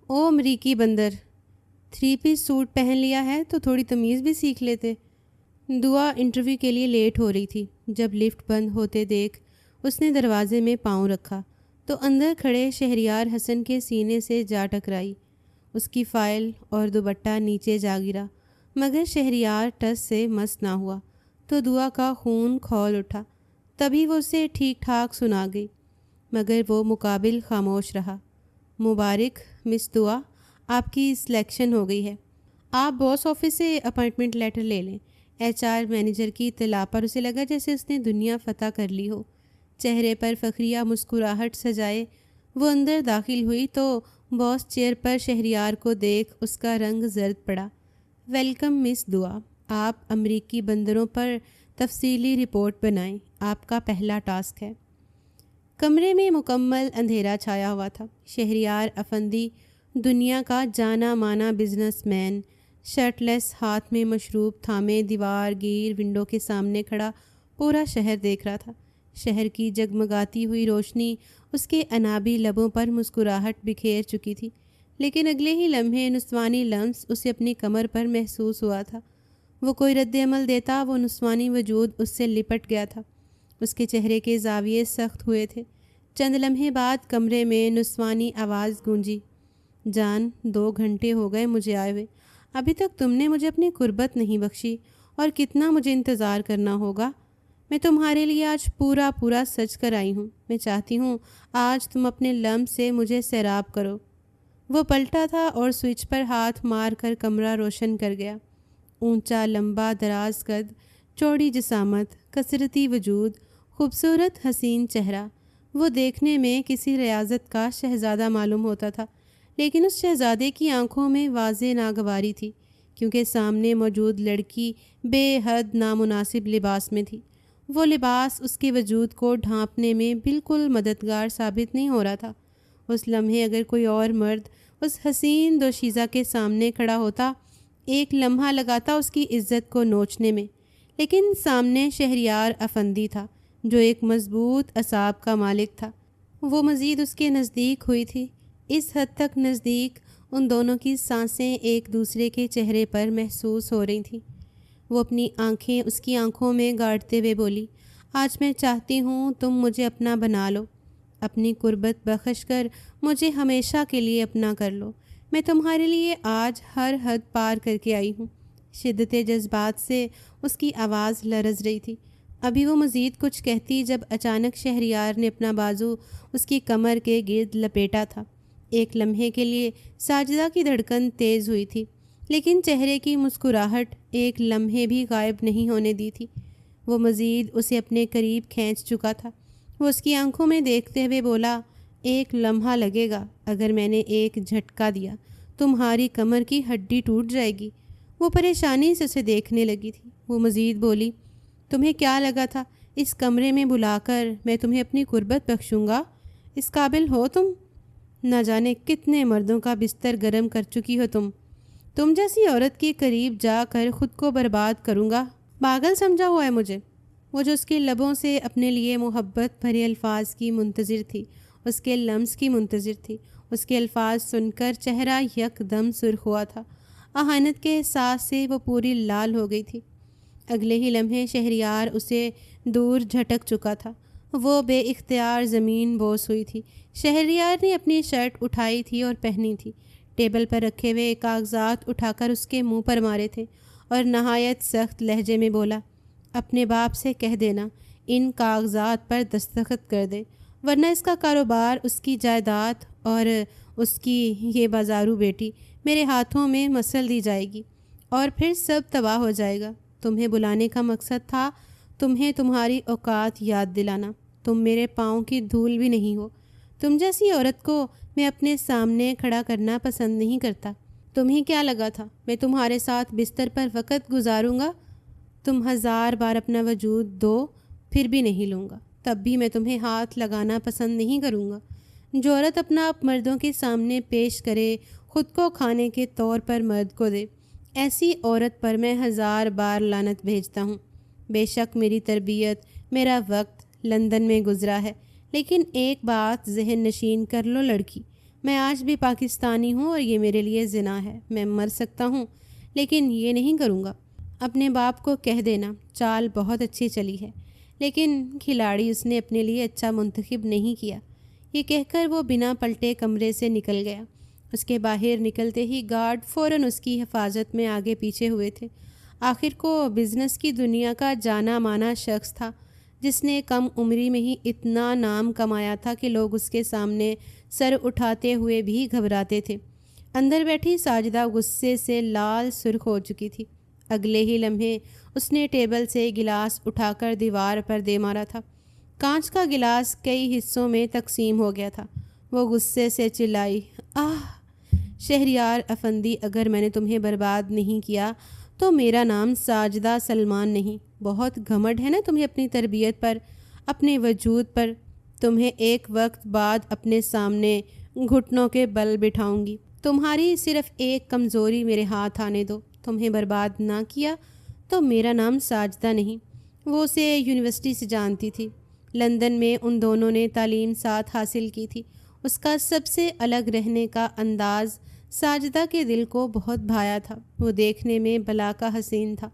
او امریکی بندر، 3 piece suit پہن لیا ہے تو تھوڑی تمیز بھی سیکھ لیتے۔ دعا انٹرویو کے لیے لیٹ ہو رہی تھی۔ جب لفٹ بند ہوتے دیکھ اس نے دروازے میں پاؤں رکھا تو اندر کھڑے شہریار حسن کے سینے سے جا ٹکرائی۔ اس کی فائل اور دوپٹہ نیچے جا گرا، مگر شہریار ٹس سے مس نہ ہوا تو دعا کا خون کھول اٹھا۔ تبھی وہ اسے ٹھیک ٹھاک سنا گئی، مگر وہ مقابل خاموش رہا۔ مبارک مس دعا، آپ کی سلیکشن ہو گئی ہے۔ آپ باس آفس سے اپائنٹمنٹ لیٹر لے لیں۔ HR مینیجر کی اطلاع پر اسے لگا جیسے اس نے دنیا فتح کر لی ہو۔ چہرے پر فخریہ مسکراہٹ سجائے وہ اندر داخل ہوئی تو باس چیئر پر شہریار کو دیکھ اس کا رنگ زرد پڑا۔ ویلکم مس دعا، آپ امریکی بندروں پر تفصیلی رپورٹ بنائیں، آپ کا پہلا ٹاسک ہے۔ کمرے میں مکمل اندھیرا چھایا ہوا تھا۔ شہریار افندی، دنیا کا جانا مانا بزنس مین، شرٹ لیس، ہاتھ میں مشروب تھامے دیوار گیر ونڈو کے سامنے کھڑا پورا شہر دیکھ رہا تھا۔ شہر کی جگمگاتی ہوئی روشنی اس کے انابی لبوں پر مسکراہٹ بکھیر چکی تھی، لیکن اگلے ہی لمحے نسوانی لمس اسے اپنی کمر پر محسوس ہوا تھا۔ وہ کوئی رد عمل دیتا وہ نسوانی وجود اس سے لپٹ گیا تھا۔ اس کے چہرے کے زاویے سخت ہوئے تھے۔ چند لمحے بعد کمرے میں نسوانی آواز گونجی، جان 2 گھنٹے ہو گئے مجھے آئے ہوئے، ابھی تک تم نے مجھے اپنی قربت نہیں بخشی، اور کتنا مجھے انتظار کرنا ہوگا۔ میں تمہارے لیے آج پورا سچ کر آئی ہوں۔ میں چاہتی ہوں آج تم اپنے لمس سے مجھے سیراب کرو۔ وہ پلٹا تھا اور سوئچ پر ہاتھ مار کر کمرہ روشن کر گیا۔ اونچا لمبا دراز قد، چوڑی جسامت، کثرتی وجود، خوبصورت حسین چہرہ۔ وہ دیکھنے میں کسی ریاضت کا شہزادہ معلوم ہوتا تھا، لیکن اس شہزادے کی آنکھوں میں واضح ناگواری تھی، کیونکہ سامنے موجود لڑکی بے حد نامناسب لباس میں تھی۔ وہ لباس اس کے وجود کو ڈھانپنے میں بالکل مددگار ثابت نہیں ہو رہا تھا۔ اس لمحے اگر کوئی اور مرد اس حسین دوشیزہ کے سامنے کھڑا ہوتا، ایک لمحہ لگاتا اس کی عزت کو نوچنے میں، لیکن سامنے شہریار افندی تھا جو ایک مضبوط اعصاب کا مالک تھا۔ وہ مزید اس کے نزدیک ہوئی تھی، اس حد تک نزدیک ان دونوں کی سانسیں ایک دوسرے کے چہرے پر محسوس ہو رہی تھیں۔ وہ اپنی آنکھیں اس کی آنکھوں میں گاڑتے ہوئے بولی، آج میں چاہتی ہوں تم مجھے اپنا بنا لو، اپنی قربت بخش کر مجھے ہمیشہ کے لیے اپنا کر لو۔ میں تمہارے لیے آج ہر حد پار کر کے آئی ہوں۔ شدت جذبات سے اس کی آواز لرز رہی تھی۔ ابھی وہ مزید کچھ کہتی جب اچانک شہریار نے اپنا بازو اس کی کمر کے گرد لپیٹا تھا۔ ایک لمحے کے لیے ساجدہ کی دھڑکن تیز ہوئی تھی، لیکن چہرے کی مسکراہٹ ایک لمحے بھی غائب نہیں ہونے دی تھی۔ وہ مزید اسے اپنے قریب کھینچ چکا تھا۔ وہ اس کی آنکھوں میں دیکھتے ہوئے بولا، ایک لمحہ لگے گا، اگر میں نے ایک جھٹکا دیا تمہاری کمر کی ہڈی ٹوٹ جائے گی۔ وہ پریشانی سے اسے دیکھنے لگی تھی۔ وہ مزید بولی، تمہیں کیا لگا تھا اس کمرے میں بلا کر میں تمہیں اپنی قربت بخشوں گا؟ اس قابل ہو تم؟ نہ جانے کتنے مردوں کا بستر گرم کر چکی ہو تم جیسی عورت کے قریب جا کر خود کو برباد کروں گا؟ پاگل سمجھا ہوا ہے مجھے؟ وہ جو اس کے لبوں سے اپنے لیے محبت بھرے الفاظ کی منتظر تھی، اس کے لمس کی منتظر تھی۔ اس کے الفاظ سن کر چہرہ یک دم سرخ ہوا تھا۔ اہانت کے احساس سے وہ پوری لال ہو گئی تھی۔ اگلے ہی لمحے شہریار اسے دور جھٹک چکا تھا۔ وہ بے اختیار زمین بوس ہوئی تھی۔ شہریار نے اپنی شرٹ اٹھائی تھی اور پہنی تھی، ٹیبل پر رکھے ہوئے کاغذات اٹھا کر اس کے منہ پر مارے تھے اور نہایت سخت لہجے میں بولا، اپنے باپ سے کہہ دینا ان کاغذات پر دستخط کر دے، ورنہ اس کا کاروبار، اس کی جائیداد اور اس کی یہ بازارو بیٹی میرے ہاتھوں میں مسل دی جائے گی اور پھر سب تباہ ہو جائے گا۔ تمہیں بلانے کا مقصد تھا تمہیں تمہاری اوقات یاد دلانا۔ تم میرے پاؤں کی دھول بھی نہیں ہو۔ تم جیسی عورت کو میں اپنے سامنے کھڑا کرنا پسند نہیں کرتا۔ تمہیں کیا لگا تھا میں تمہارے ساتھ بستر پر وقت گزاروں گا؟ تم 1000 بار اپنا وجود دو، پھر بھی نہیں لوں گا، تب بھی میں تمہیں ہاتھ لگانا پسند نہیں کروں گا۔ جو عورت اپنا آپ مردوں کے سامنے پیش کرے، خود کو کھانے کے طور پر مرد کو دے، ایسی عورت پر میں 1000 بار لعنت بھیجتا ہوں۔ بے شک میری تربیت، میرا وقت لندن میں گزرا ہے، لیکن ایک بات ذہن نشین کر لو لڑکی، میں آج بھی پاکستانی ہوں اور یہ میرے لیے زنا ہے۔ میں مر سکتا ہوں لیکن یہ نہیں کروں گا۔ اپنے باپ کو کہہ دینا چال بہت اچھی چلی ہے، لیکن کھلاڑی اس نے اپنے لیے اچھا منتخب نہیں کیا۔ یہ کہہ کر وہ بنا پلٹے کمرے سے نکل گیا۔ اس کے باہر نکلتے ہی گارڈ فوراً اس کی حفاظت میں آگے پیچھے ہوئے تھے۔ آخر کو بزنس کی دنیا کا جانا مانا شخص تھا، جس نے کم عمری میں ہی اتنا نام کمایا تھا کہ لوگ اس کے سامنے سر اٹھاتے ہوئے بھی گھبراتے تھے۔ اندر بیٹھی ساجدہ غصے سے لال سرخ ہو چکی تھی۔ اگلے ہی لمحے اس نے ٹیبل سے گلاس اٹھا کر دیوار پر دے مارا تھا۔ کانچ کا گلاس کئی حصوں میں تقسیم ہو گیا تھا۔ وہ غصے سے چلائی، آہ شہریار افندی، اگر میں نے تمہیں برباد نہیں کیا تو میرا نام ساجدہ سلمان نہیں۔ بہت گھمنڈ ہے نا تمہیں اپنی تربیت پر، اپنے وجود پر۔ تمہیں ایک وقت بعد اپنے سامنے گھٹنوں کے بل بٹھاؤں گی۔ تمہاری صرف ایک کمزوری میرے ہاتھ آنے دو۔ تمہیں برباد نہ کیا تو میرا نام ساجدہ نہیں۔ وہ اسے یونیورسٹی سے جانتی تھی۔ لندن میں ان دونوں نے تعلیم ساتھ حاصل کی تھی۔ اس کا سب سے الگ رہنے کا انداز ساجدہ کے دل کو بہت بھایا تھا۔ وہ دیکھنے میں بلا کا حسین تھا۔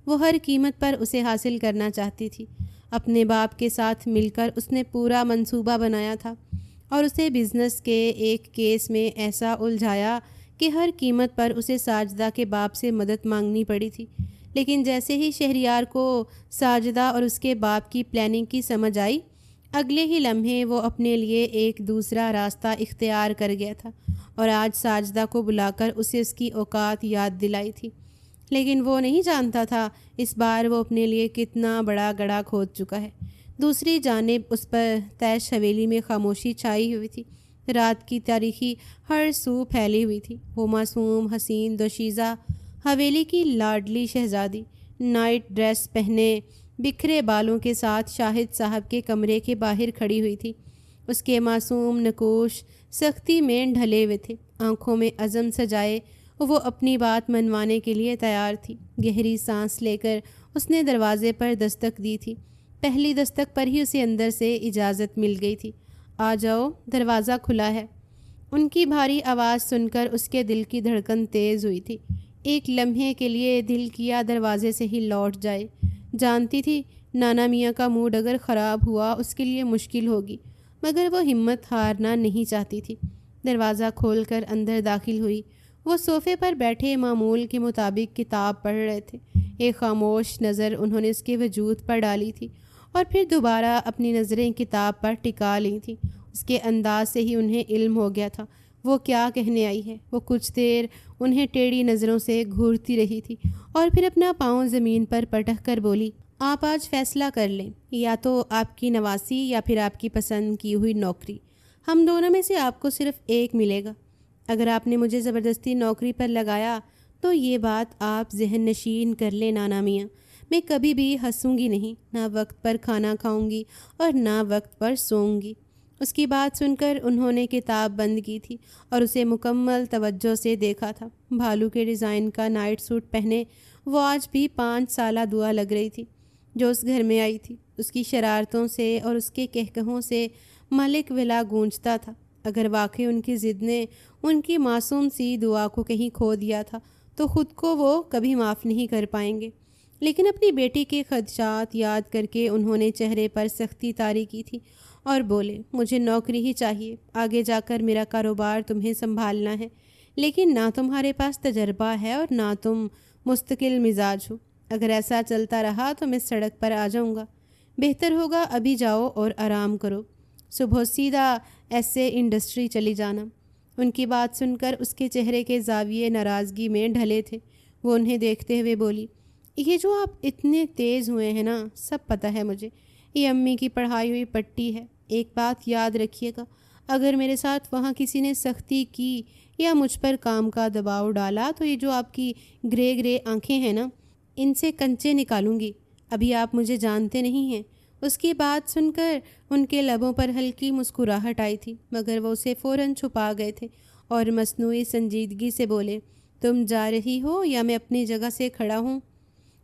وہ ہر قیمت پر اسے حاصل کرنا چاہتی تھی۔ اپنے باپ کے ساتھ مل کر اس نے پورا منصوبہ بنایا تھا اور اسے بزنس کے ایک کیس میں ایسا الجھایا کہ ہر قیمت پر اسے ساجدہ کے باپ سے مدد مانگنی پڑی تھی۔ لیکن جیسے ہی شہریار کو ساجدہ اور اس کے باپ کی پلاننگ کی سمجھ آئی، اگلے ہی لمحے وہ اپنے لیے ایک دوسرا راستہ اختیار کر گیا تھا اور آج ساجدہ کو بلا کر اسے اس کی اوقات یاد دلائی تھی۔ لیکن وہ نہیں جانتا تھا اس بار وہ اپنے لیے کتنا بڑا گڑھا کھود چکا ہے۔ دوسری جانب اس پر تیش حویلی میں خاموشی چھائی ہوئی تھی۔ رات کی تاریکی ہر سو پھیلی ہوئی تھی۔ وہ معصوم حسین دوشیزہ حویلی کی لاڈلی شہزادی نائٹ ڈریس پہنے بکھرے بالوں کے ساتھ شاہد صاحب کے کمرے کے باہر کھڑی ہوئی تھی۔ اس کے معصوم نقوش سختی میں ڈھلے ہوئے تھے، آنکھوں میں عزم سجائے وہ اپنی بات منوانے کے لیے تیار تھی۔ گہری سانس لے کر اس نے دروازے پر دستک دی تھی۔ پہلی دستک پر ہی اسے اندر سے اجازت مل گئی تھی۔ آ جاؤ، دروازہ کھلا ہے۔ ان کی بھاری آواز سن کر اس کے دل کی دھڑکن تیز ہوئی تھی۔ ایک لمحے کے لیے دل کیا دروازے سے ہی لوٹ جائے۔ جانتی تھی نانا میاں کا موڈ اگر خراب ہوا اس کے لیے مشکل ہوگی، مگر وہ ہمت ہارنا نہیں چاہتی تھی۔ دروازہ کھول کر اندر داخل ہوئی۔ وہ صوفے پر بیٹھے معمول کے مطابق کتاب پڑھ رہے تھے۔ ایک خاموش نظر انہوں نے اس کے وجود پر ڈالی تھی اور پھر دوبارہ اپنی نظریں کتاب پر ٹکا لی تھیں۔ اس کے انداز سے ہی انہیں علم ہو گیا تھا وہ کیا کہنے آئی ہے۔ وہ کچھ دیر انہیں ٹیڑھی نظروں سے گھورتی رہی تھی اور پھر اپنا پاؤں زمین پر پٹک کر بولی، آپ آج فیصلہ کر لیں، یا تو آپ کی نواسی یا پھر آپ کی پسند کی ہوئی نوکری۔ ہم دونوں میں سے آپ کو صرف ایک ملے گا۔ اگر آپ نے مجھے زبردستی نوکری پر لگایا تو یہ بات آپ ذہن نشین کر لیں نانا میاں، میں کبھی بھی ہنسوں گی نہیں، نہ وقت پر کھانا کھاؤں گی اور نہ وقت پر سوؤں گی۔ اس کی بات سن کر انہوں نے کتاب بند کی تھی اور اسے مکمل توجہ سے دیکھا تھا۔ بھالو کے ڈیزائن کا نائٹ سوٹ پہنے وہ آج بھی 5 سالہ دعا لگ رہی تھی جو اس گھر میں آئی تھی۔ اس کی شرارتوں سے اور اس کے کہکہوں سے ملک ولا گونجتا تھا۔ اگر واقعی ان کی ضد نے ان کی معصوم سی دعا کو کہیں کھو دیا تھا تو خود کو وہ کبھی معاف نہیں کر پائیں گے۔ لیکن اپنی بیٹی کے خدشات یاد کر کے انہوں نے چہرے پر سختی طاری کی تھی اور بولے، مجھے نوکری ہی چاہیے، آگے جا کر میرا کاروبار تمہیں سنبھالنا ہے، لیکن نہ تمہارے پاس تجربہ ہے اور نہ تم مستقل مزاج ہو۔ اگر ایسا چلتا رہا تو میں سڑک پر آ جاؤں گا۔ بہتر ہوگا ابھی جاؤ اور آرام کرو، صبح سیدھا ایسے انڈسٹری چلی جانا۔ ان کی بات سن کر اس کے چہرے کے زاویے ناراضگی میں ڈھلے تھے۔ وہ انہیں دیکھتے ہوئے بولی، یہ جو آپ اتنے تیز ہوئے ہیں نا، سب پتہ ہے مجھے، یہ امی کی پڑھائی ہوئی پٹی ہے۔ ایک بات یاد رکھیے گا، اگر میرے ساتھ وہاں کسی نے سختی کی یا مجھ پر کام کا دباؤ ڈالا تو یہ جو آپ کی گرے گرے آنکھیں ہیں نا، ان سے کنچے نکالوں گی۔ ابھی آپ مجھے جانتے نہیں ہیں۔ اس کی بات سن کر ان کے لبوں پر ہلکی مسکراہٹ آئی تھی، مگر وہ اسے فوراً چھپا گئے تھے اور مصنوعی سنجیدگی سے بولے، تم جا رہی ہو یا میں اپنی جگہ سے کھڑا ہوں؟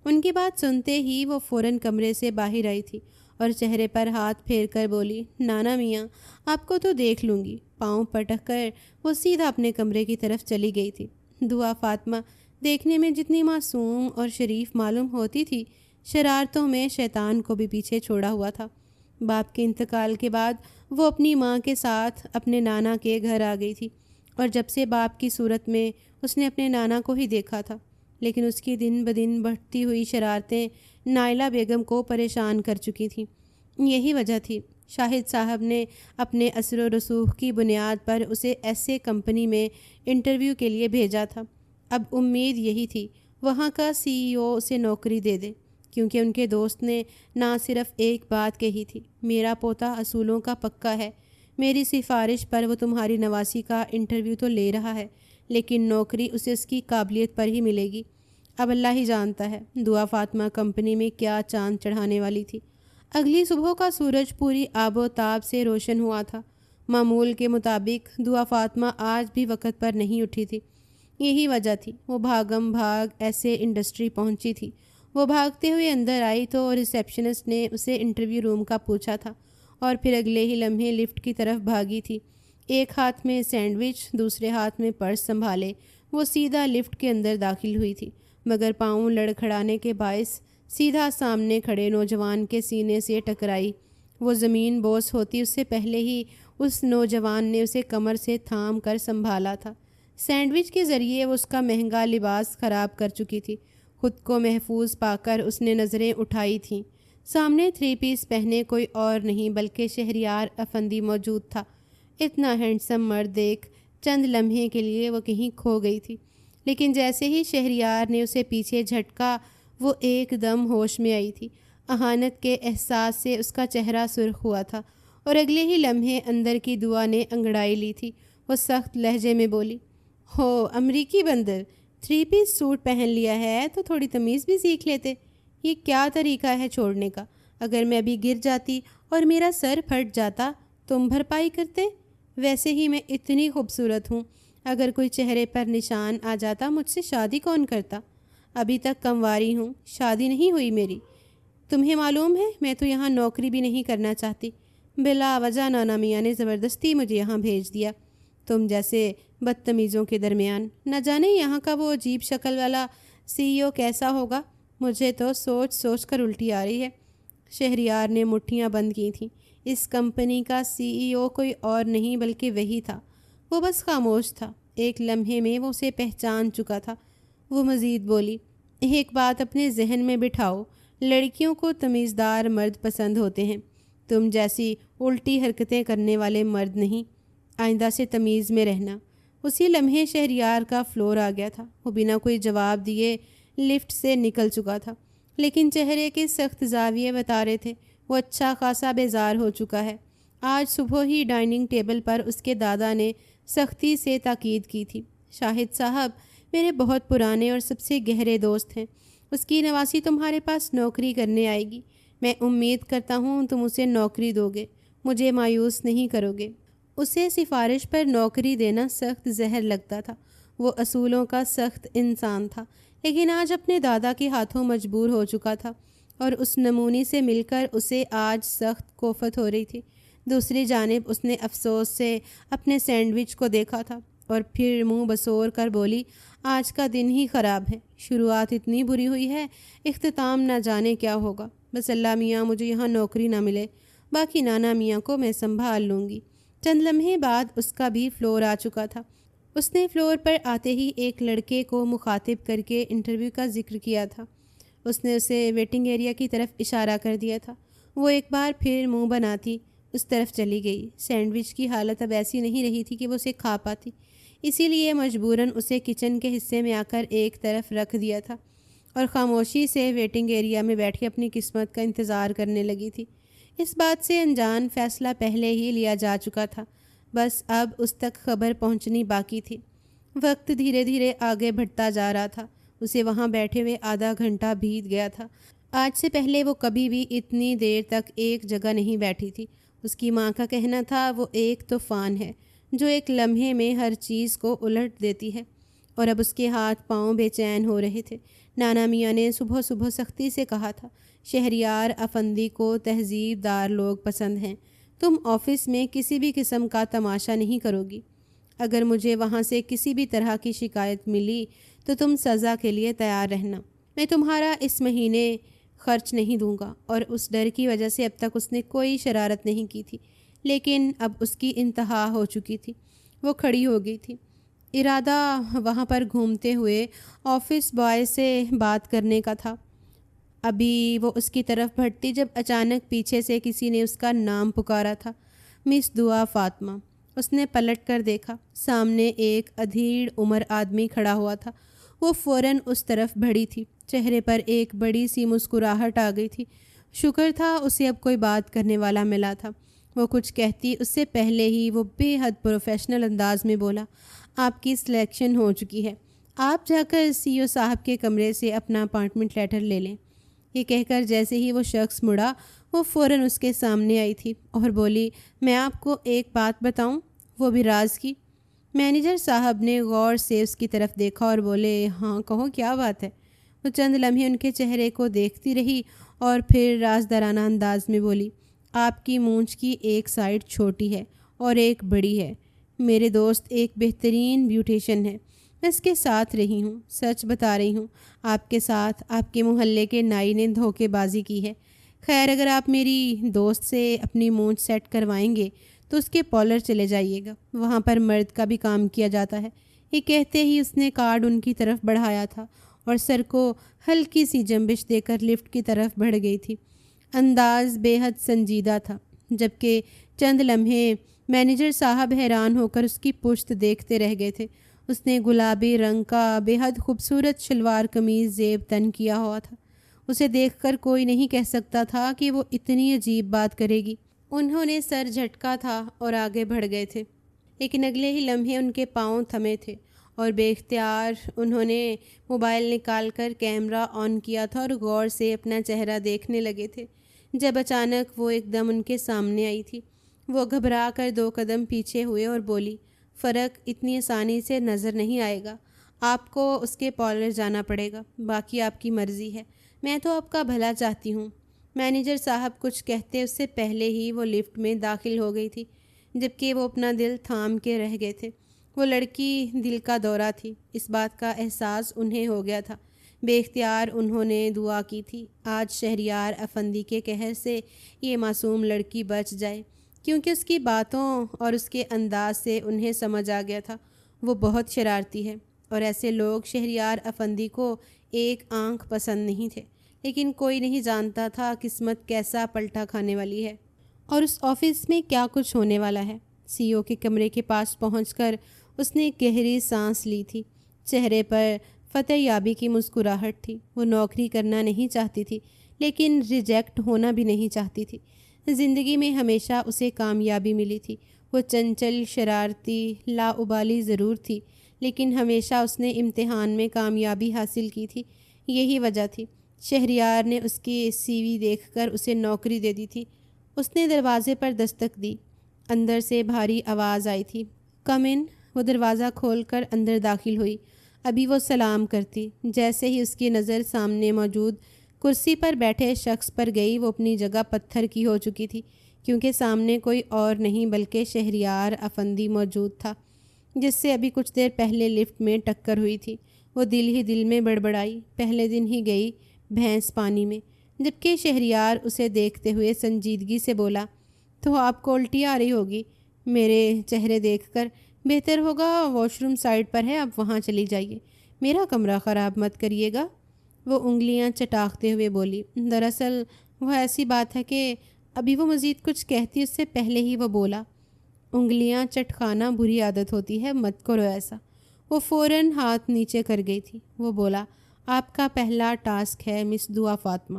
ان کی بات سنتے ہی وہ فوراً کمرے سے باہر آئی تھی اور چہرے پر ہاتھ پھیر کر بولی، نانا میاں آپ کو تو دیکھ لوں گی۔ پاؤں پٹک کر وہ سیدھا اپنے کمرے کی طرف چلی گئی تھی۔ دعا فاطمہ دیکھنے میں جتنی معصوم اور شریف معلوم ہوتی تھی، شرارتوں میں شیطان کو بھی پیچھے چھوڑا ہوا تھا۔ باپ کے انتقال کے بعد وہ اپنی ماں کے ساتھ اپنے نانا کے گھر آ گئی تھی، اور جب سے باپ کی صورت میں اس نے اپنے نانا کو ہی دیکھا تھا، لیکن اس کی دن بدن بڑھتی ہوئی شرارتیں نائلہ بیگم کو پریشان کر چکی تھیں۔ یہی وجہ تھی شاہد صاحب نے اپنے اثر و رسوخ کی بنیاد پر اسے ایسے کمپنی میں انٹرویو کے لیے بھیجا تھا۔ اب امید یہی تھی وہاں کا CEO اسے نوکری دے دے، کیونکہ ان کے دوست نے نہ صرف ایک بات کہی تھی، میرا پوتا اصولوں کا پکا ہے، میری سفارش پر وہ تمہاری نواسی کا انٹرویو تو لے رہا ہے، لیکن نوکری اسے اس کی قابلیت پر ہی ملے گی۔ اب اللہ ہی جانتا ہے دعا فاطمہ کمپنی میں کیا چاند چڑھانے والی تھی۔ اگلی صبح کا سورج پوری آب و تاب سے روشن ہوا تھا۔ معمول کے مطابق دعا فاطمہ آج بھی وقت پر نہیں اٹھی تھی۔ یہی وجہ تھی وہ بھاگم بھاگ ایسے انڈسٹری پہنچی تھی۔ وہ بھاگتے ہوئے اندر آئی تو ریسیپشنسٹ نے اسے انٹرویو روم کا پوچھا تھا، اور پھر اگلے ہی لمحے لفٹ کی طرف بھاگی تھی۔ ایک ہاتھ میں سینڈوچ، دوسرے ہاتھ میں پرس سنبھالے وہ سیدھا لفٹ کے اندر داخل ہوئی تھی، مگر پاؤں لڑکھڑانے کے باعث سیدھا سامنے کھڑے نوجوان کے سینے سے ٹکرائی۔ وہ زمین بوس ہوتی اس سے پہلے ہی اس نوجوان نے اسے کمر سے تھام کر سنبھالا تھا۔ سینڈوچ کے ذریعے وہ اس کا مہنگا لباس خراب کر چکی تھی۔ خود کو محفوظ پا کر اس نے نظریں اٹھائی تھیں۔ سامنے 3 پیس پہنے کوئی اور نہیں بلکہ شہریار افندی موجود تھا۔ اتنا ہینڈسم مرد دیکھ چند لمحے کے لیے وہ کہیں کھو گئی تھی، لیکن جیسے ہی شہریار نے اسے پیچھے جھٹکا وہ ایک دم ہوش میں آئی تھی۔ اہانت کے احساس سے اس کا چہرہ سرخ ہوا تھا، اور اگلے ہی لمحے اندر کی دعا نے انگڑائی لی تھی۔ وہ سخت لہجے میں بولی، ہو امریکی بندر، 3 پیس سوٹ پہن لیا ہے تو تھوڑی تمیز بھی سیکھ لیتے۔ یہ کیا طریقہ ہے چھوڑنے کا؟ اگر میں ابھی گر جاتی اور میرا سر پھٹ جاتا تم بھرپائی کرتے؟ ویسے ہی میں اتنی خوبصورت ہوں، اگر کوئی چہرے پر نشان آ جاتا مجھ سے شادی کون کرتا؟ ابھی تک کنواری ہوں، شادی نہیں ہوئی میری۔ تمہیں معلوم ہے میں تو یہاں نوکری بھی نہیں کرنا چاہتی، بلا وجہ نانا میاں نے زبردستی مجھے یہاں بھیج دیا۔ تم جیسے بدتمیزوں کے درمیان نہ جانے یہاں کا وہ عجیب شکل والا CEO کیسا ہوگا، مجھے تو سوچ سوچ کر الٹی آ رہی ہے۔ شہریار نے مٹھیاں بند کی تھیں۔ اس کمپنی کا CEO کوئی اور نہیں بلکہ وہی تھا۔ وہ بس خاموش تھا۔ ایک لمحے میں وہ اسے پہچان چکا تھا۔ وہ مزید بولی، ایک بات اپنے ذہن میں بٹھاؤ، لڑکیوں کو تمیزدار مرد پسند ہوتے ہیں، تم جیسی الٹی حرکتیں کرنے والے مرد نہیں۔ آئندہ سے تمیز میں رہنا۔ اسی لمحے شہریار کا فلور آ گیا تھا۔ وہ بنا کوئی جواب دیے لفٹ سے نکل چکا تھا، لیکن چہرے کے سخت زاویے بتا رہے تھے وہ اچھا خاصا بیزار ہو چکا ہے۔ آج صبح ہی ڈائننگ ٹیبل پر اس کے دادا نے سختی سے تاکید کی تھی، شاہد صاحب میرے بہت پرانے اور سب سے گہرے دوست ہیں، اس کی نواسی تمہارے پاس نوکری کرنے آئے گی، میں امید کرتا ہوں تم اسے نوکری دو گے، مجھے مایوس نہیں کرو گے۔ اسے سفارش پر نوکری دینا سخت زہر لگتا تھا۔ وہ اصولوں کا سخت انسان تھا، لیکن آج اپنے دادا کے ہاتھوں مجبور ہو چکا تھا، اور اس نمونی سے مل کر اسے آج سخت کوفت ہو رہی تھی۔ دوسری جانب اس نے افسوس سے اپنے سینڈوچ کو دیکھا تھا، اور پھر منہ بسور کر بولی، آج کا دن ہی خراب ہے، شروعات اتنی بری ہوئی ہے، اختتام نہ جانے کیا ہوگا۔ بس اللہ میاں مجھے یہاں نوکری نہ ملے، باقی نانا میاں کو میں سنبھال لوں گی۔ چند لمحے بعد اس کا بھی فلور آ چکا تھا۔ اس نے فلور پر آتے ہی ایک لڑکے کو مخاطب کر کے انٹرویو کا ذکر کیا تھا۔ اس نے اسے ویٹنگ ایریا کی طرف اشارہ کر دیا تھا۔ وہ ایک بار پھر منہ بناتی اس طرف چلی گئی۔ سینڈوچ کی حالت اب ایسی نہیں رہی تھی کہ وہ اسے کھا پاتی، اسی لیے مجبوراً اسے کچن کے حصے میں آ کر ایک طرف رکھ دیا تھا، اور خاموشی سے ویٹنگ ایریا میں بیٹھ کے اپنی قسمت کا انتظار کرنے لگی تھی۔ اس بات سے انجان فیصلہ پہلے ہی لیا جا چکا تھا، بس اب اس تک خبر پہنچنی باقی تھی۔ وقت دھیرے دھیرے آگے بڑھتا جا رہا تھا۔ اسے وہاں بیٹھے ہوئے آدھا گھنٹہ بیت گیا تھا۔ آج سے پہلے وہ کبھی بھی اتنی دیر تک ایک جگہ نہیں بیٹھی تھی۔ اس کی ماں کا کہنا تھا وہ ایک طوفان ہے جو ایک لمحے میں ہر چیز کو الٹ دیتی ہے، اور اب اس کے ہاتھ پاؤں بے چین ہو رہے تھے۔ نانا میاں نے صبح صبح سختی سے کہا تھا، شہریار افندی کو تہذیب دار لوگ پسند ہیں۔ تم آفس میں کسی بھی قسم کا تماشا نہیں کرو گی۔ اگر مجھے وہاں سے کسی بھی طرح کی شکایت ملی تو تم سزا کے لیے تیار رہنا۔ میں تمہارا اس مہینے خرچ نہیں دوں گا۔ اور اس ڈر کی وجہ سے اب تک اس نے کوئی شرارت نہیں کی تھی، لیکن اب اس کی انتہا ہو چکی تھی۔ وہ کھڑی ہو گئی تھی، ارادہ وہاں پر گھومتے ہوئے آفس بوائے سے بات کرنے کا تھا۔ ابھی وہ اس کی طرف بڑھتی جب اچانک پیچھے سے کسی نے اس کا نام پکارا تھا، مس دعا فاطمہ۔ اس نے پلٹ کر دیکھا، سامنے ایک ادھیڑ عمر آدمی کھڑا ہوا تھا۔ وہ فوراً اس طرف بڑھی تھی، چہرے پر ایک بڑی سی مسکراہٹ آ گئی تھی۔ شکر تھا اسے اب کوئی بات کرنے والا ملا تھا۔ وہ کچھ کہتی اس سے پہلے ہی وہ بے حد پروفیشنل انداز میں بولا، آپ کی سلیکشن ہو چکی ہے، آپ جا کر سی او صاحب کے کمرے سے اپنا اپائنٹمنٹ لیٹر لے لیں۔ یہ کہہ کر جیسے ہی وہ شخص مڑا، وہ فوراً اس کے سامنے آئی تھی اور بولی، میں آپ کو ایک بات بتاؤں، وہ بھی راز کی۔ مینیجر صاحب نے غور سے اس کی طرف دیکھا اور بولے، ہاں کہو کیا بات ہے۔ وہ چند لمحے ان کے چہرے کو دیکھتی رہی اور پھر رازدارانہ انداز میں بولی، آپ کی مونچھ کی ایک سائڈ چھوٹی ہے اور ایک بڑی ہے۔ میرے دوست ایک بہترین بیوٹیشین ہے، میں اس کے ساتھ رہی ہوں، سچ بتا رہی ہوں، آپ کے ساتھ آپ کے محلے کے نائی نے دھوکے بازی کی ہے۔ خیر اگر آپ میری دوست سے اپنی مونچھ سیٹ کروائیں گے تو اس کے پارلر چلے جائیے گا، وہاں پر مرد کا بھی کام کیا جاتا ہے۔ یہ کہتے ہی اس نے کارڈ ان کی طرف بڑھایا تھا اور سر کو ہلکی سی جنبش دے کر لفٹ کی طرف بڑھ گئی تھی۔ انداز بے حد سنجیدہ تھا، جبکہ چند لمحے مینیجر صاحب حیران ہو کر اس کی پشت دیکھتے رہ گئے تھے۔ اس نے گلابی رنگ کا بے حد خوبصورت شلوار قمیض زیب تن کیا ہوا تھا۔ اسے دیکھ کر کوئی نہیں کہہ سکتا تھا کہ وہ اتنی عجیب بات کرے گی۔ انہوں نے سر جھٹکا تھا اور آگے بڑھ گئے تھے، لیکن اگلے ہی لمحے ان کے پاؤں تھمے تھے اور بے اختیار انہوں نے موبائل نکال کر کیمرہ آن کیا تھا اور غور سے اپنا چہرہ دیکھنے لگے تھے، جب اچانک وہ ایک دم ان کے سامنے آئی تھی۔ وہ گھبرا کر 2 قدم پیچھے ہوئے اور بولی، فرق اتنی آسانی سے نظر نہیں آئے گا، آپ کو اس کے پارلر جانا پڑے گا، باقی آپ کی مرضی ہے، میں تو آپ کا بھلا چاہتی ہوں۔ مینیجر صاحب کچھ کہتے اس سے پہلے ہی وہ لفٹ میں داخل ہو گئی تھی، جبکہ وہ اپنا دل تھام کے رہ گئے تھے۔ وہ لڑکی دل کا دورہ تھی، اس بات کا احساس انہیں ہو گیا تھا۔ بے اختیار انہوں نے دعا کی تھی، آج شہریار افندی کے قہر سے یہ معصوم لڑکی بچ جائے، کیونکہ اس کی باتوں اور اس کے انداز سے انہیں سمجھ آ گیا تھا وہ بہت شرارتی ہے، اور ایسے لوگ شہریار افندی کو ایک آنکھ پسند نہیں تھے۔ لیکن کوئی نہیں جانتا تھا قسمت کیسا پلٹا کھانے والی ہے اور اس آفس میں کیا کچھ ہونے والا ہے۔ سی او کے کمرے کے پاس پہنچ کر اس نے گہری سانس لی تھی، چہرے پر فتح یابی کی مسکراہٹ تھی۔ وہ نوکری کرنا نہیں چاہتی تھی، لیکن ریجیکٹ ہونا بھی نہیں چاہتی تھی۔ زندگی میں ہمیشہ اسے کامیابی ملی تھی۔ وہ چنچل، شرارتی، لاابالی ضرور تھی، لیکن ہمیشہ اس نے امتحان میں کامیابی حاصل کی تھی۔ یہی وجہ تھی شہریار نے اس کی سی وی دیکھ کر اسے نوکری دے دی تھی۔ اس نے دروازے پر دستک دی، اندر سے بھاری آواز آئی تھی، کم ان۔ وہ دروازہ کھول کر اندر داخل ہوئی۔ ابھی وہ سلام کرتی، جیسے ہی اس کی نظر سامنے موجود کرسی پر بیٹھے شخص پر گئی، وہ اپنی جگہ پتھر کی ہو چکی تھی، کیونکہ سامنے کوئی اور نہیں بلکہ شہریار افندی موجود تھا، جس سے ابھی کچھ دیر پہلے لفٹ میں ٹکر ہوئی تھی۔ وہ دل ہی دل میں بڑبڑائی، پہلے دن ہی گئی بھینس پانی میں، جبکہ شہریار اسے دیکھتے ہوئے سنجیدگی سے بولا، تو آپ کو الٹی آ رہی ہوگی میرے چہرے دیکھ کر، بہتر ہوگا واش روم سائڈ پر ہے، آپ وہاں چلی جائیے، میرا کمرہ خراب مت کریے گا۔ وہ انگلیاں چٹاختے ہوئے بولی، دراصل وہ ایسی بات ہے کہ ابھی وہ مزید کچھ کہتی اس سے پہلے ہی وہ بولا، انگلیاں چٹکانا بری عادت ہوتی ہے، مت کرو ایسا۔ وہ فوراً ہاتھ نیچے کر گئی تھی۔ وہ بولا، آپ کا پہلا ٹاسک ہے مس دعا فاطمہ،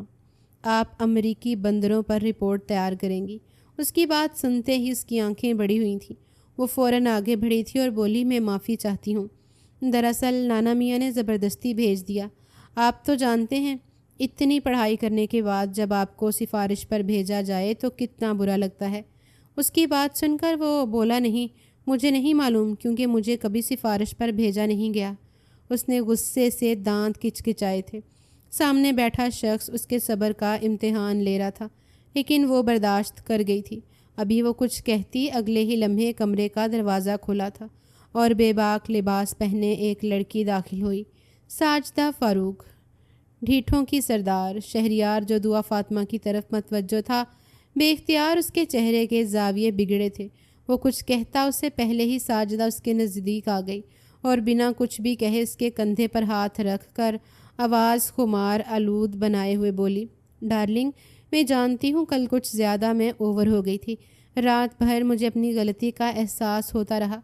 آپ امریکی بندروں پر رپورٹ تیار کریں گی۔ اس کی بات سنتے ہی اس کی آنکھیں بڑی ہوئی تھیں۔ وہ فوراً آگے بڑھی تھی اور بولی، میں معافی چاہتی ہوں، دراصل نانا میاں نے زبردستی بھیج دیا۔ آپ تو جانتے ہیں اتنی پڑھائی کرنے کے بعد جب آپ کو سفارش پر بھیجا جائے تو کتنا برا لگتا ہے۔ اس کی بات سن کر وہ بولا، نہیں، مجھے نہیں معلوم، کیونکہ مجھے کبھی سفارش پر بھیجا نہیں گیا۔ اس نے غصے سے دانت کچکچائے تھے۔ سامنے بیٹھا شخص اس کے صبر کا امتحان لے رہا تھا، لیکن وہ برداشت کر گئی تھی۔ ابھی وہ کچھ کہتی، اگلے ہی لمحے کمرے کا دروازہ کھلا تھا اور بے باک لباس پہنے ایک لڑکی داخل ہوئی۔ ساجدہ فاروق، ڈھیٹھوں کی سردار۔ شہریار، جو دعا فاطمہ کی طرف متوجہ تھا، بے اختیار اس کے چہرے کے زاویے بگڑے تھے۔ وہ کچھ کہتا اس سے پہلے ہی ساجدہ اس کے نزدیک آ گئی اور بنا کچھ بھی کہے اس کے کندھے پر ہاتھ رکھ کر آواز خمار آلود بنائے ہوئے بولی، ڈارلنگ، میں جانتی ہوں کل کچھ زیادہ میں اوور ہو گئی تھی۔ رات بھر مجھے اپنی غلطی کا احساس ہوتا رہا۔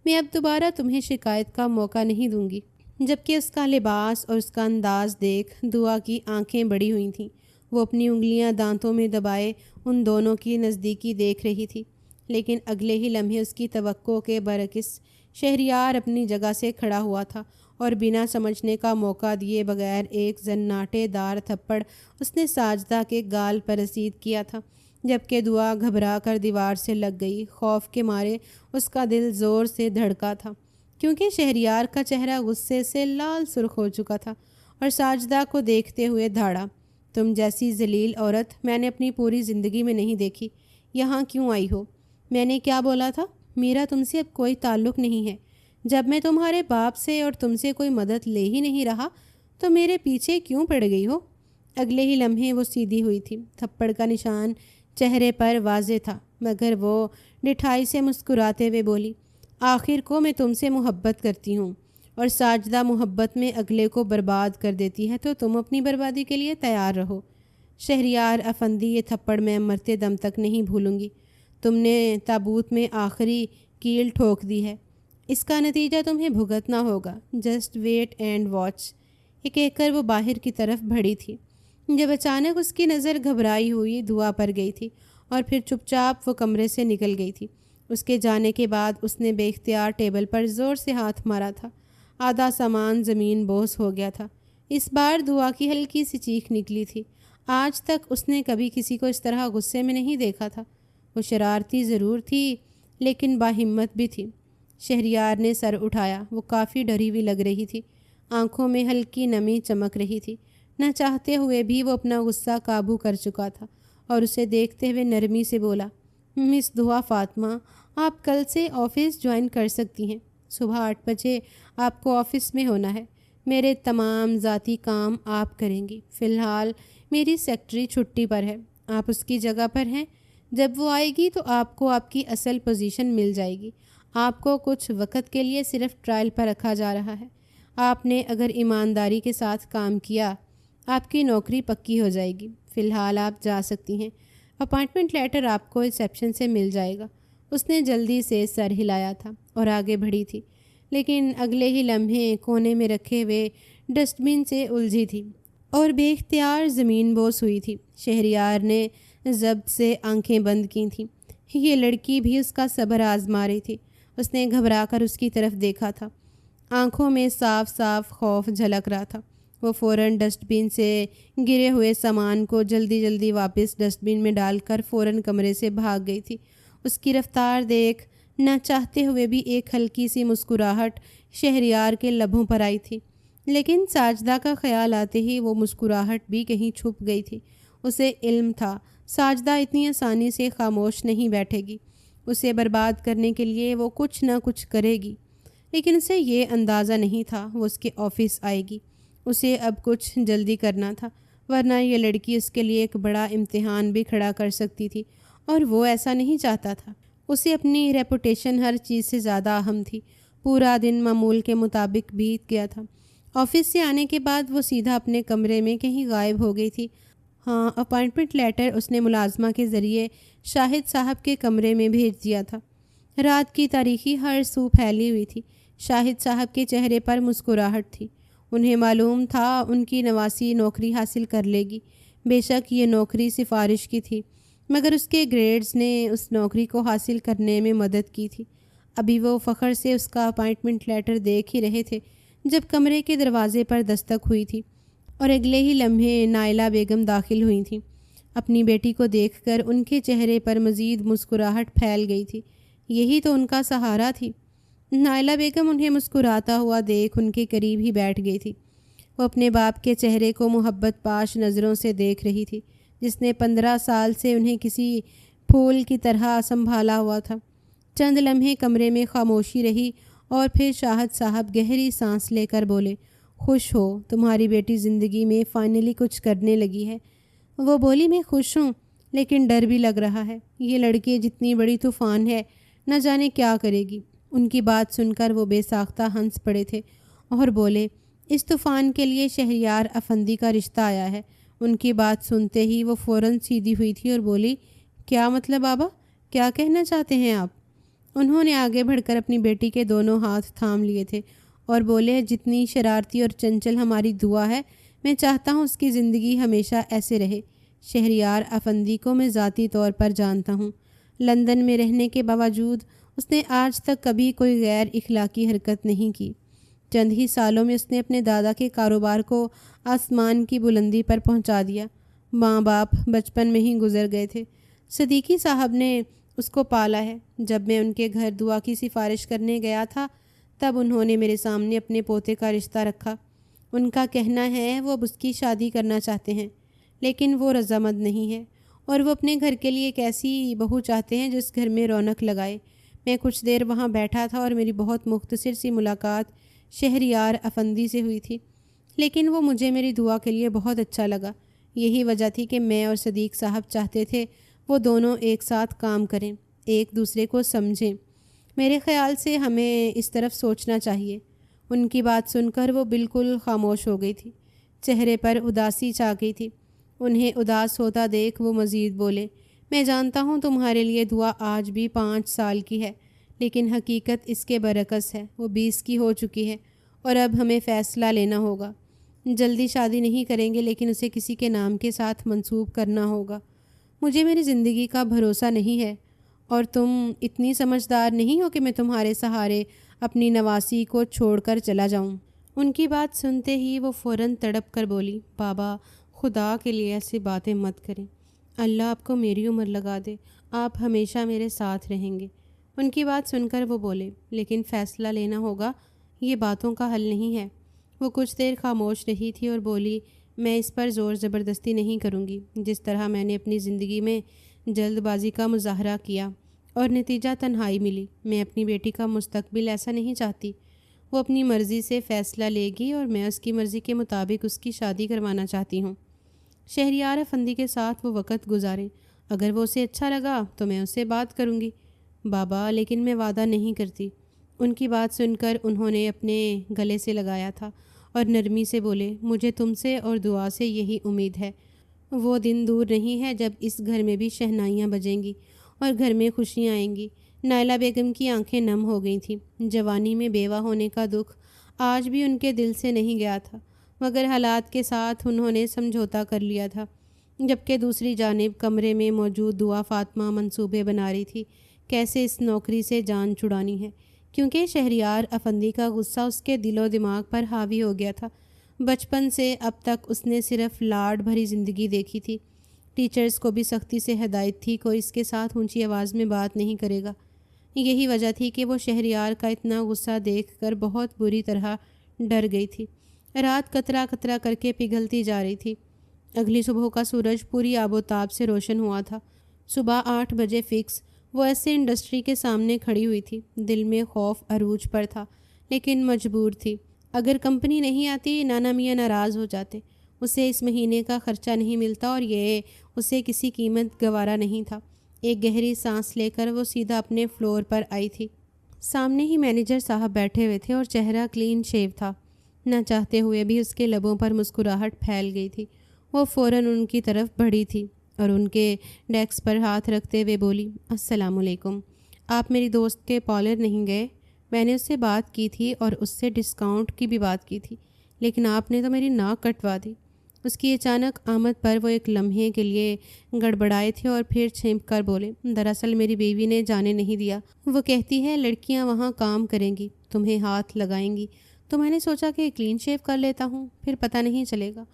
میں اب دوبارہ تمہیں شکایت کا موقع نہیں دوں گی۔ جبکہ اس کا لباس اور اس کا انداز دیکھ دعا کی آنکھیں بڑی ہوئی تھیں۔ وہ اپنی انگلیاں دانتوں میں دبائے ان دونوں کی نزدیکی دیکھ رہی تھی، لیکن اگلے ہی لمحے اس کی توقع کے برعکس شہریار اپنی جگہ سے کھڑا ہوا تھا اور بنا سمجھنے کا موقع دیے بغیر ایک زناٹے دار تھپڑ اس نے ساجدہ کے گال پر رسید کیا تھا۔ جبکہ دعا گھبرا کر دیوار سے لگ گئی۔ خوف کے مارے اس کا دل زور سے دھڑکا تھا، کیونکہ شہریار کا چہرہ غصے سے لال سرخ ہو چکا تھا اور ساجدہ کو دیکھتے ہوئے دھاڑا، تم جیسی ذلیل عورت میں نے اپنی پوری زندگی میں نہیں دیکھی۔ یہاں کیوں آئی ہو؟ میں نے کیا بولا تھا؟ میرا تم سے اب کوئی تعلق نہیں ہے۔ جب میں تمہارے باپ سے اور تم سے کوئی مدد لے ہی نہیں رہا تو میرے پیچھے کیوں پڑ گئی ہو؟ اگلے ہی لمحے وہ سیدھی ہوئی تھی۔ تھپڑ کا نشان چہرے پر واضح تھا، مگر وہ ڈٹھائی سے مسکراتے ہوئے بولی، آخر کو میں تم سے محبت کرتی ہوں، اور ساجدہ محبت میں اگلے کو برباد کر دیتی ہے تو تم اپنی بربادی کے لیے تیار رہو۔ شہریار افندی، یہ تھپڑ میں مرتے دم تک نہیں بھولوں گی۔ تم نے تابوت میں آخری کیل ٹھوک دی ہے، اس کا نتیجہ تمہیں بھگتنا ہوگا۔ Just wait and watch. یہ کہہ کر وہ باہر کی طرف بڑھی تھی، جب اچانک اس کی نظر گھبرائی ہوئی دعا پر گئی تھی اور پھر چپ چاپ وہ کمرے سے نکل گئی تھی۔ اس کے جانے کے بعد اس نے بے اختیار ٹیبل پر زور سے ہاتھ مارا تھا۔ آدھا سامان زمین بوس ہو گیا تھا۔ اس بار دعا کی ہلکی سی چیخ نکلی تھی۔ آج تک اس نے کبھی کسی کو اس طرح غصے میں نہیں دیکھا تھا۔ وہ شرارتی ضرور تھی، لیکن باہمت بھی تھی۔ شہریار نے سر اٹھایا۔ وہ کافی ڈری ہوئی لگ رہی تھی، آنکھوں میں ہلکی نمی چمک رہی تھی۔ نہ چاہتے ہوئے بھی وہ اپنا غصہ قابو کر چکا تھا اور اسے دیکھتے ہوئے نرمی سے بولا، مس دعا فاطمہ، آپ کل سے آفس جوائن کر سکتی ہیں۔ صبح 8 بجے آپ کو آفس میں ہونا ہے۔ میرے تمام ذاتی کام آپ کریں گی۔ فی الحال میری سیکرٹری چھٹی پر ہے، آپ اس کی جگہ پر ہیں۔ جب وہ آئے گی تو آپ کو آپ کی اصل پوزیشن مل جائے گی۔ آپ کو کچھ وقت کے لیے صرف ٹرائل پر رکھا جا رہا ہے۔ آپ نے اگر ایمانداری کے ساتھ کام کیا، آپ کی نوکری پکی ہو جائے گی۔ فی الحال آپ جا سکتی ہیں۔ اپائنٹمنٹ لیٹر آپ کو ریسیپشن سے مل جائے گا۔ اس نے جلدی سے سر ہلایا تھا اور آگے بڑھی تھی، لیکن اگلے ہی لمحے کونے میں رکھے ہوئے ڈسٹ بن سے الجھی تھی اور بے اختیار زمین بوس ہوئی تھی۔ شہریار نے ضبط سے آنکھیں بند کی تھیں۔ یہ لڑکی بھی اس کا صبر آزما رہی تھی۔ اس نے گھبرا کر اس کی طرف دیکھا تھا، آنکھوں میں صاف صاف خوف جھلک رہا تھا۔ وہ فوراً ڈسٹ بن سے گرے ہوئے سامان کو جلدی واپس ڈسٹ بن میں ڈال کر فوراً کمرے سے بھاگ گئی تھی۔ اس کی رفتار دیکھ نہ چاہتے ہوئے بھی ایک ہلکی سی مسکراہٹ شہریار کے لبوں پر آئی تھی، لیکن ساجدہ کا خیال آتے ہی وہ مسکراہٹ بھی کہیں چھپ گئی تھی۔ اسے علم تھا ساجدہ اتنی آسانی سے خاموش نہیں بیٹھے گی، اسے برباد کرنے کے لیے وہ کچھ نہ کچھ کرے گی، لیکن اسے یہ اندازہ نہیں تھا وہ اس کے آفس آئے گی۔ اسے اب کچھ جلدی کرنا تھا، ورنہ یہ لڑکی اس کے لیے ایک بڑا امتحان بھی کھڑا کر سکتی تھی، اور وہ ایسا نہیں چاہتا تھا۔ اسے اپنی ریپوٹیشن ہر چیز سے زیادہ اہم تھی۔ پورا دن معمول کے مطابق بیت گیا تھا۔ آفس سے آنے کے بعد وہ سیدھا اپنے کمرے میں کہیں غائب ہو گئی تھی۔ ہاں، اپائنٹمنٹ لیٹر اس نے ملازمہ کے ذریعے شاہد صاحب کے کمرے میں بھیج دیا تھا۔ رات کی تاریکی ہر سو پھیلی ہوئی تھی۔ شاہد صاحب کے چہرے پر مسکراہٹ تھی۔ انہیں معلوم تھا ان کی نواسی نوکری حاصل کر لے گی۔ بے شک یہ نوکری سفارش کی تھی، مگر اس کے گریڈز نے اس نوکری کو حاصل کرنے میں مدد کی تھی۔ ابھی وہ فخر سے اس کا اپائنٹمنٹ لیٹر دیکھ ہی رہے تھے جب کمرے کے دروازے پر دستک ہوئی تھی اور اگلے ہی لمحے نائلہ بیگم داخل ہوئی تھیں۔ اپنی بیٹی کو دیکھ کر ان کے چہرے پر مزید مسکراہٹ پھیل گئی تھی۔ یہی تو ان کا سہارا تھی۔ نائلہ بیگم انہیں مسکراتا ہوا دیکھ ان کے قریب ہی بیٹھ گئی تھی۔ وہ اپنے باپ کے چہرے کو محبت پاش نظروں سے دیکھ رہی تھی، جس نے 15 سال سے انہیں کسی پھول کی طرح سنبھالا ہوا تھا۔ چند لمحے کمرے میں خاموشی رہی اور پھر شاہد صاحب گہری سانس لے کر بولے، خوش ہو، تمہاری بیٹی زندگی میں فائنلی کچھ کرنے لگی ہے۔ وہ بولی، میں خوش ہوں، لیکن ڈر بھی لگ رہا ہے۔ یہ لڑکی جتنی بڑی طوفان ہے، نہ جانے کیا کرے گی۔ ان کی بات سن کر وہ بے ساختہ ہنس پڑے تھے اور بولے، اس طوفان کے لیے شہریار افندی کا رشتہ آیا ہے۔ ان کی بات سنتے ہی وہ فوراً سیدھی ہوئی تھی اور بولی، کیا مطلب بابا؟ کیا کہنا چاہتے ہیں آپ؟ انہوں نے آگے بڑھ کر اپنی بیٹی کے دونوں ہاتھ تھام لیے تھے اور بولے، جتنی شرارتی اور چنچل ہماری دعا ہے، میں چاہتا ہوں اس کی زندگی ہمیشہ ایسے رہے۔ شہریار افندی کو میں ذاتی طور پر جانتا ہوں۔ لندن میں رہنے کے باوجود اس نے آج تک کبھی کوئی غیر اخلاقی حرکت نہیں کی۔ چند ہی سالوں میں اس نے اپنے دادا کے کاروبار کو آسمان کی بلندی پر پہنچا دیا۔ ماں باپ بچپن میں ہی گزر گئے تھے۔ صدیقی صاحب نے اس کو پالا ہے۔ جب میں ان کے گھر دعا کی سفارش کرنے گیا تھا، تب انہوں نے میرے سامنے اپنے پوتے کا رشتہ رکھا۔ ان کا کہنا ہے وہ اب اس کی شادی کرنا چاہتے ہیں، لیکن وہ رضامند نہیں ہے اور وہ اپنے گھر کے لیے ایک ایسی بہو چاہتے ہیں جس گھر میں رونق لگائے۔ میں کچھ دیر وہاں بیٹھا تھا اور میری بہت مختصر سی ملاقات شہریار افندی سے ہوئی تھی، لیکن وہ مجھے میری دعا کے لیے بہت اچھا لگا۔ یہی وجہ تھی کہ میں اور صدیق صاحب چاہتے تھے وہ دونوں ایک ساتھ کام کریں، ایک دوسرے کو سمجھیں۔ میرے خیال سے ہمیں اس طرف سوچنا چاہیے۔ ان کی بات سن کر وہ بالکل خاموش ہو گئی تھی، چہرے پر اداسی چھا گئی تھی۔ انہیں اداس ہوتا دیکھ وہ مزید بولے، میں جانتا ہوں تمہارے لیے دعا آج بھی 5 سال کی ہے، لیکن حقیقت اس کے برعکس ہے، وہ 20 کی ہو چکی ہے اور اب ہمیں فیصلہ لینا ہوگا۔ جلدی شادی نہیں کریں گے، لیکن اسے کسی کے نام کے ساتھ منسوب کرنا ہوگا۔ مجھے میری زندگی کا بھروسہ نہیں ہے اور تم اتنی سمجھدار نہیں ہو کہ میں تمہارے سہارے اپنی نواسی کو چھوڑ کر چلا جاؤں۔ ان کی بات سنتے ہی وہ فوراً تڑپ کر بولی، بابا خدا کے لیے ایسی باتیں مت کریں، اللہ آپ کو میری عمر لگا دے، آپ ہمیشہ میرے ساتھ رہیں گے۔ ان کی بات سن کر وہ بولے، لیکن فیصلہ لینا ہوگا، یہ باتوں کا حل نہیں ہے۔ وہ کچھ دیر خاموش رہی تھی اور بولی، میں اس پر زور زبردستی نہیں کروں گی۔ جس طرح میں نے اپنی زندگی میں جلد بازی کا مظاہرہ کیا اور نتیجہ تنہائی ملی، میں اپنی بیٹی کا مستقبل ایسا نہیں چاہتی۔ وہ اپنی مرضی سے فیصلہ لے گی اور میں اس کی مرضی کے مطابق اس کی شادی کروانا چاہتی ہوں۔ شہریار افندی کے ساتھ وہ وقت گزاریں، اگر وہ اسے اچھا لگا تو میں اس سے بات کروں گی۔ بابا لیکن میں وعدہ نہیں کرتی۔ ان کی بات سن کر انہوں نے اپنے گلے سے لگایا تھا اور نرمی سے بولے، مجھے تم سے اور دعا سے یہی امید ہے۔ وہ دن دور نہیں ہے جب اس گھر میں بھی شہنائیاں بجیں گی اور گھر میں خوشیاں آئیں گی۔ نائلہ بیگم کی آنکھیں نم ہو گئی تھیں۔ جوانی میں بیوہ ہونے کا دکھ آج بھی ان کے دل سے نہیں گیا تھا، مگر حالات کے ساتھ انہوں نے سمجھوتا کر لیا تھا۔ جبکہ دوسری جانب کمرے میں موجود دعا فاطمہ منصوبے بنا رہی تھی، کیسے اس نوکری سے جان چھڑانی ہے، کیونکہ شہریار افندی کا غصہ اس کے دل و دماغ پر حاوی ہو گیا تھا۔ بچپن سے اب تک اس نے صرف لاڈ بھری زندگی دیکھی تھی۔ ٹیچرز کو بھی سختی سے ہدایت تھی، کوئی اس کے ساتھ اونچی آواز میں بات نہیں کرے گا۔ یہی وجہ تھی کہ وہ شہریار کا اتنا غصہ دیکھ کر بہت بری طرح ڈر گئی تھی۔ رات قطرہ قطرہ کر کے پگھلتی جا رہی تھی۔ اگلی صبح کا سورج پوری آب و تاب سے روشن ہوا تھا۔ صبح 8 بجے فکس وہ ایسے انڈسٹری کے سامنے کھڑی ہوئی تھی۔ دل میں خوف عروج پر تھا، لیکن مجبور تھی۔ اگر کمپنی نہیں آتی، نانا میاں ناراض ہو جاتے۔ اسے اس مہینے کا خرچہ نہیں ملتا اور یہ اسے کسی قیمت گوارا نہیں تھا۔ ایک گہری سانس لے کر وہ سیدھا اپنے فلور پر آئی تھی۔ سامنے ہی مینیجر صاحب بیٹھے ہوئے تھے اور چہرہ کلین شیو تھا۔ نہ چاہتے ہوئے بھی اس کے لبوں پر مسکراہٹ پھیل گئی تھی۔ وہ فوراً ان کی طرف بڑھی تھی اور ان کے ڈیسک پر ہاتھ رکھتے ہوئے بولی، السلام علیکم، آپ میری دوست کے پارلر نہیں گئے؟ میں نے اس سے بات کی تھی اور اس سے ڈسکاؤنٹ کی بھی بات کی تھی، لیکن آپ نے تو میری ناک کٹوا دی۔ اس کی اچانک آمد پر وہ ایک لمحے کے لیے گڑبڑائے تھے اور پھر چھینپ کر بولے، دراصل میری بیوی نے جانے نہیں دیا۔ وہ کہتی ہے لڑکیاں وہاں کام کریں گی، تمہیں ہاتھ لگائیں گی، تو میں نے سوچا کہ کلین شیو کر لیتا ہوں، پھر پتہ نہیں چلے گا۔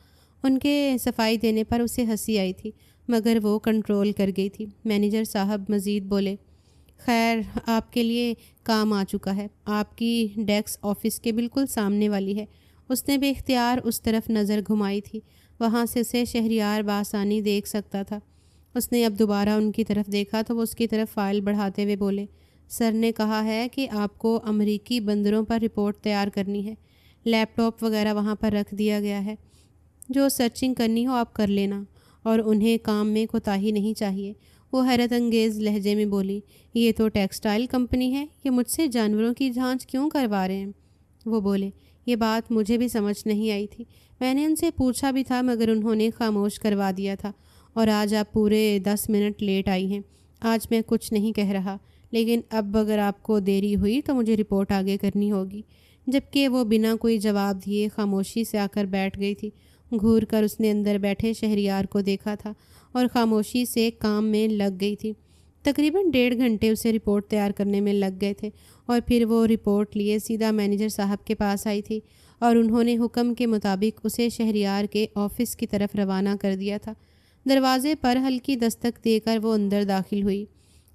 ان کے صفائی دینے پر اسے ہنسی آئی تھی، مگر وہ کنٹرول کر گئی تھی۔ مینیجر صاحب مزید بولے، خیر آپ کے لیے کام آ چکا ہے، آپ کی ڈیسک آفس کے بالکل سامنے والی ہے۔ اس نے بے اختیار اس طرف نظر گھمائی تھی، وہاں سے اسے شہریار بآسانی دیکھ سکتا تھا۔ اس نے اب دوبارہ ان کی طرف دیکھا تو وہ اس کی طرف فائل بڑھاتے ہوئے بولے، سر نے کہا ہے کہ آپ کو امریکی بندروں پر رپورٹ تیار کرنی ہے۔ لیپ ٹاپ وغیرہ وہاں پر رکھ دیا گیا ہے، جو سرچنگ کرنی ہو آپ کر لینا، اور انہیں کام میں کوتاہی نہیں چاہیے۔ وہ حیرت انگیز لہجے میں بولی، یہ تو ٹیکسٹائل کمپنی ہے، یہ مجھ سے جانوروں کی جانچ کیوں کروا رہے ہیں؟ وہ بولے، یہ بات مجھے بھی سمجھ نہیں آئی تھی، میں نے ان سے پوچھا بھی تھا مگر انہوں نے خاموش کروا دیا تھا، اور آج آپ پورے 10 منٹ لیٹ آئی ہیں۔ آج میں کچھ نہیں کہہ رہا، لیکن اب اگر آپ کو دیری ہوئی تو مجھے رپورٹ آگے کرنی ہوگی۔ جبکہ وہ بنا کوئی جواب دیے خاموشی سے آ کر بیٹھ گئی تھی۔ گھور کر اس نے اندر بیٹھے شہریار کو دیکھا تھا اور خاموشی سے کام میں لگ گئی تھی۔ تقریباً 1.5 گھنٹے اسے رپورٹ تیار کرنے میں لگ گئے تھے، اور پھر وہ رپورٹ لیے سیدھا مینیجر صاحب کے پاس آئی تھی، اور انہوں نے حکم کے مطابق اسے شہریار کے آفس کی طرف روانہ کر دیا تھا۔ دروازے پر ہلکی دستک دے کر وہ اندر داخل ہوئی۔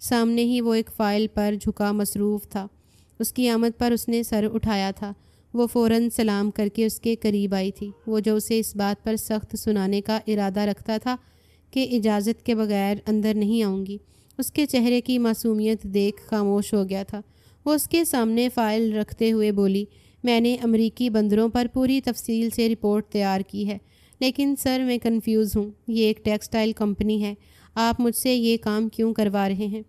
سامنے ہی وہ ایک فائل پر جھکا مصروف تھا۔ اس کی آمد پر اس نے سر اٹھایا تھا۔ وہ فوراً سلام کر کے اس کے قریب آئی تھی، وہ جو اسے اس بات پر سخت سنانے کا ارادہ رکھتا تھا کہ اجازت کے بغیر اندر نہیں آؤں گی، اس کے چہرے کی معصومیت دیکھ خاموش ہو گیا تھا۔ وہ اس کے سامنے فائل رکھتے ہوئے بولی، میں نے امریکی بندروں پر پوری تفصیل سے رپورٹ تیار کی ہے، لیکن سر میں کنفیوز ہوں، یہ ایک ٹیکسٹائل کمپنی ہے، آپ مجھ سے یہ کام کیوں کروا رہے ہیں؟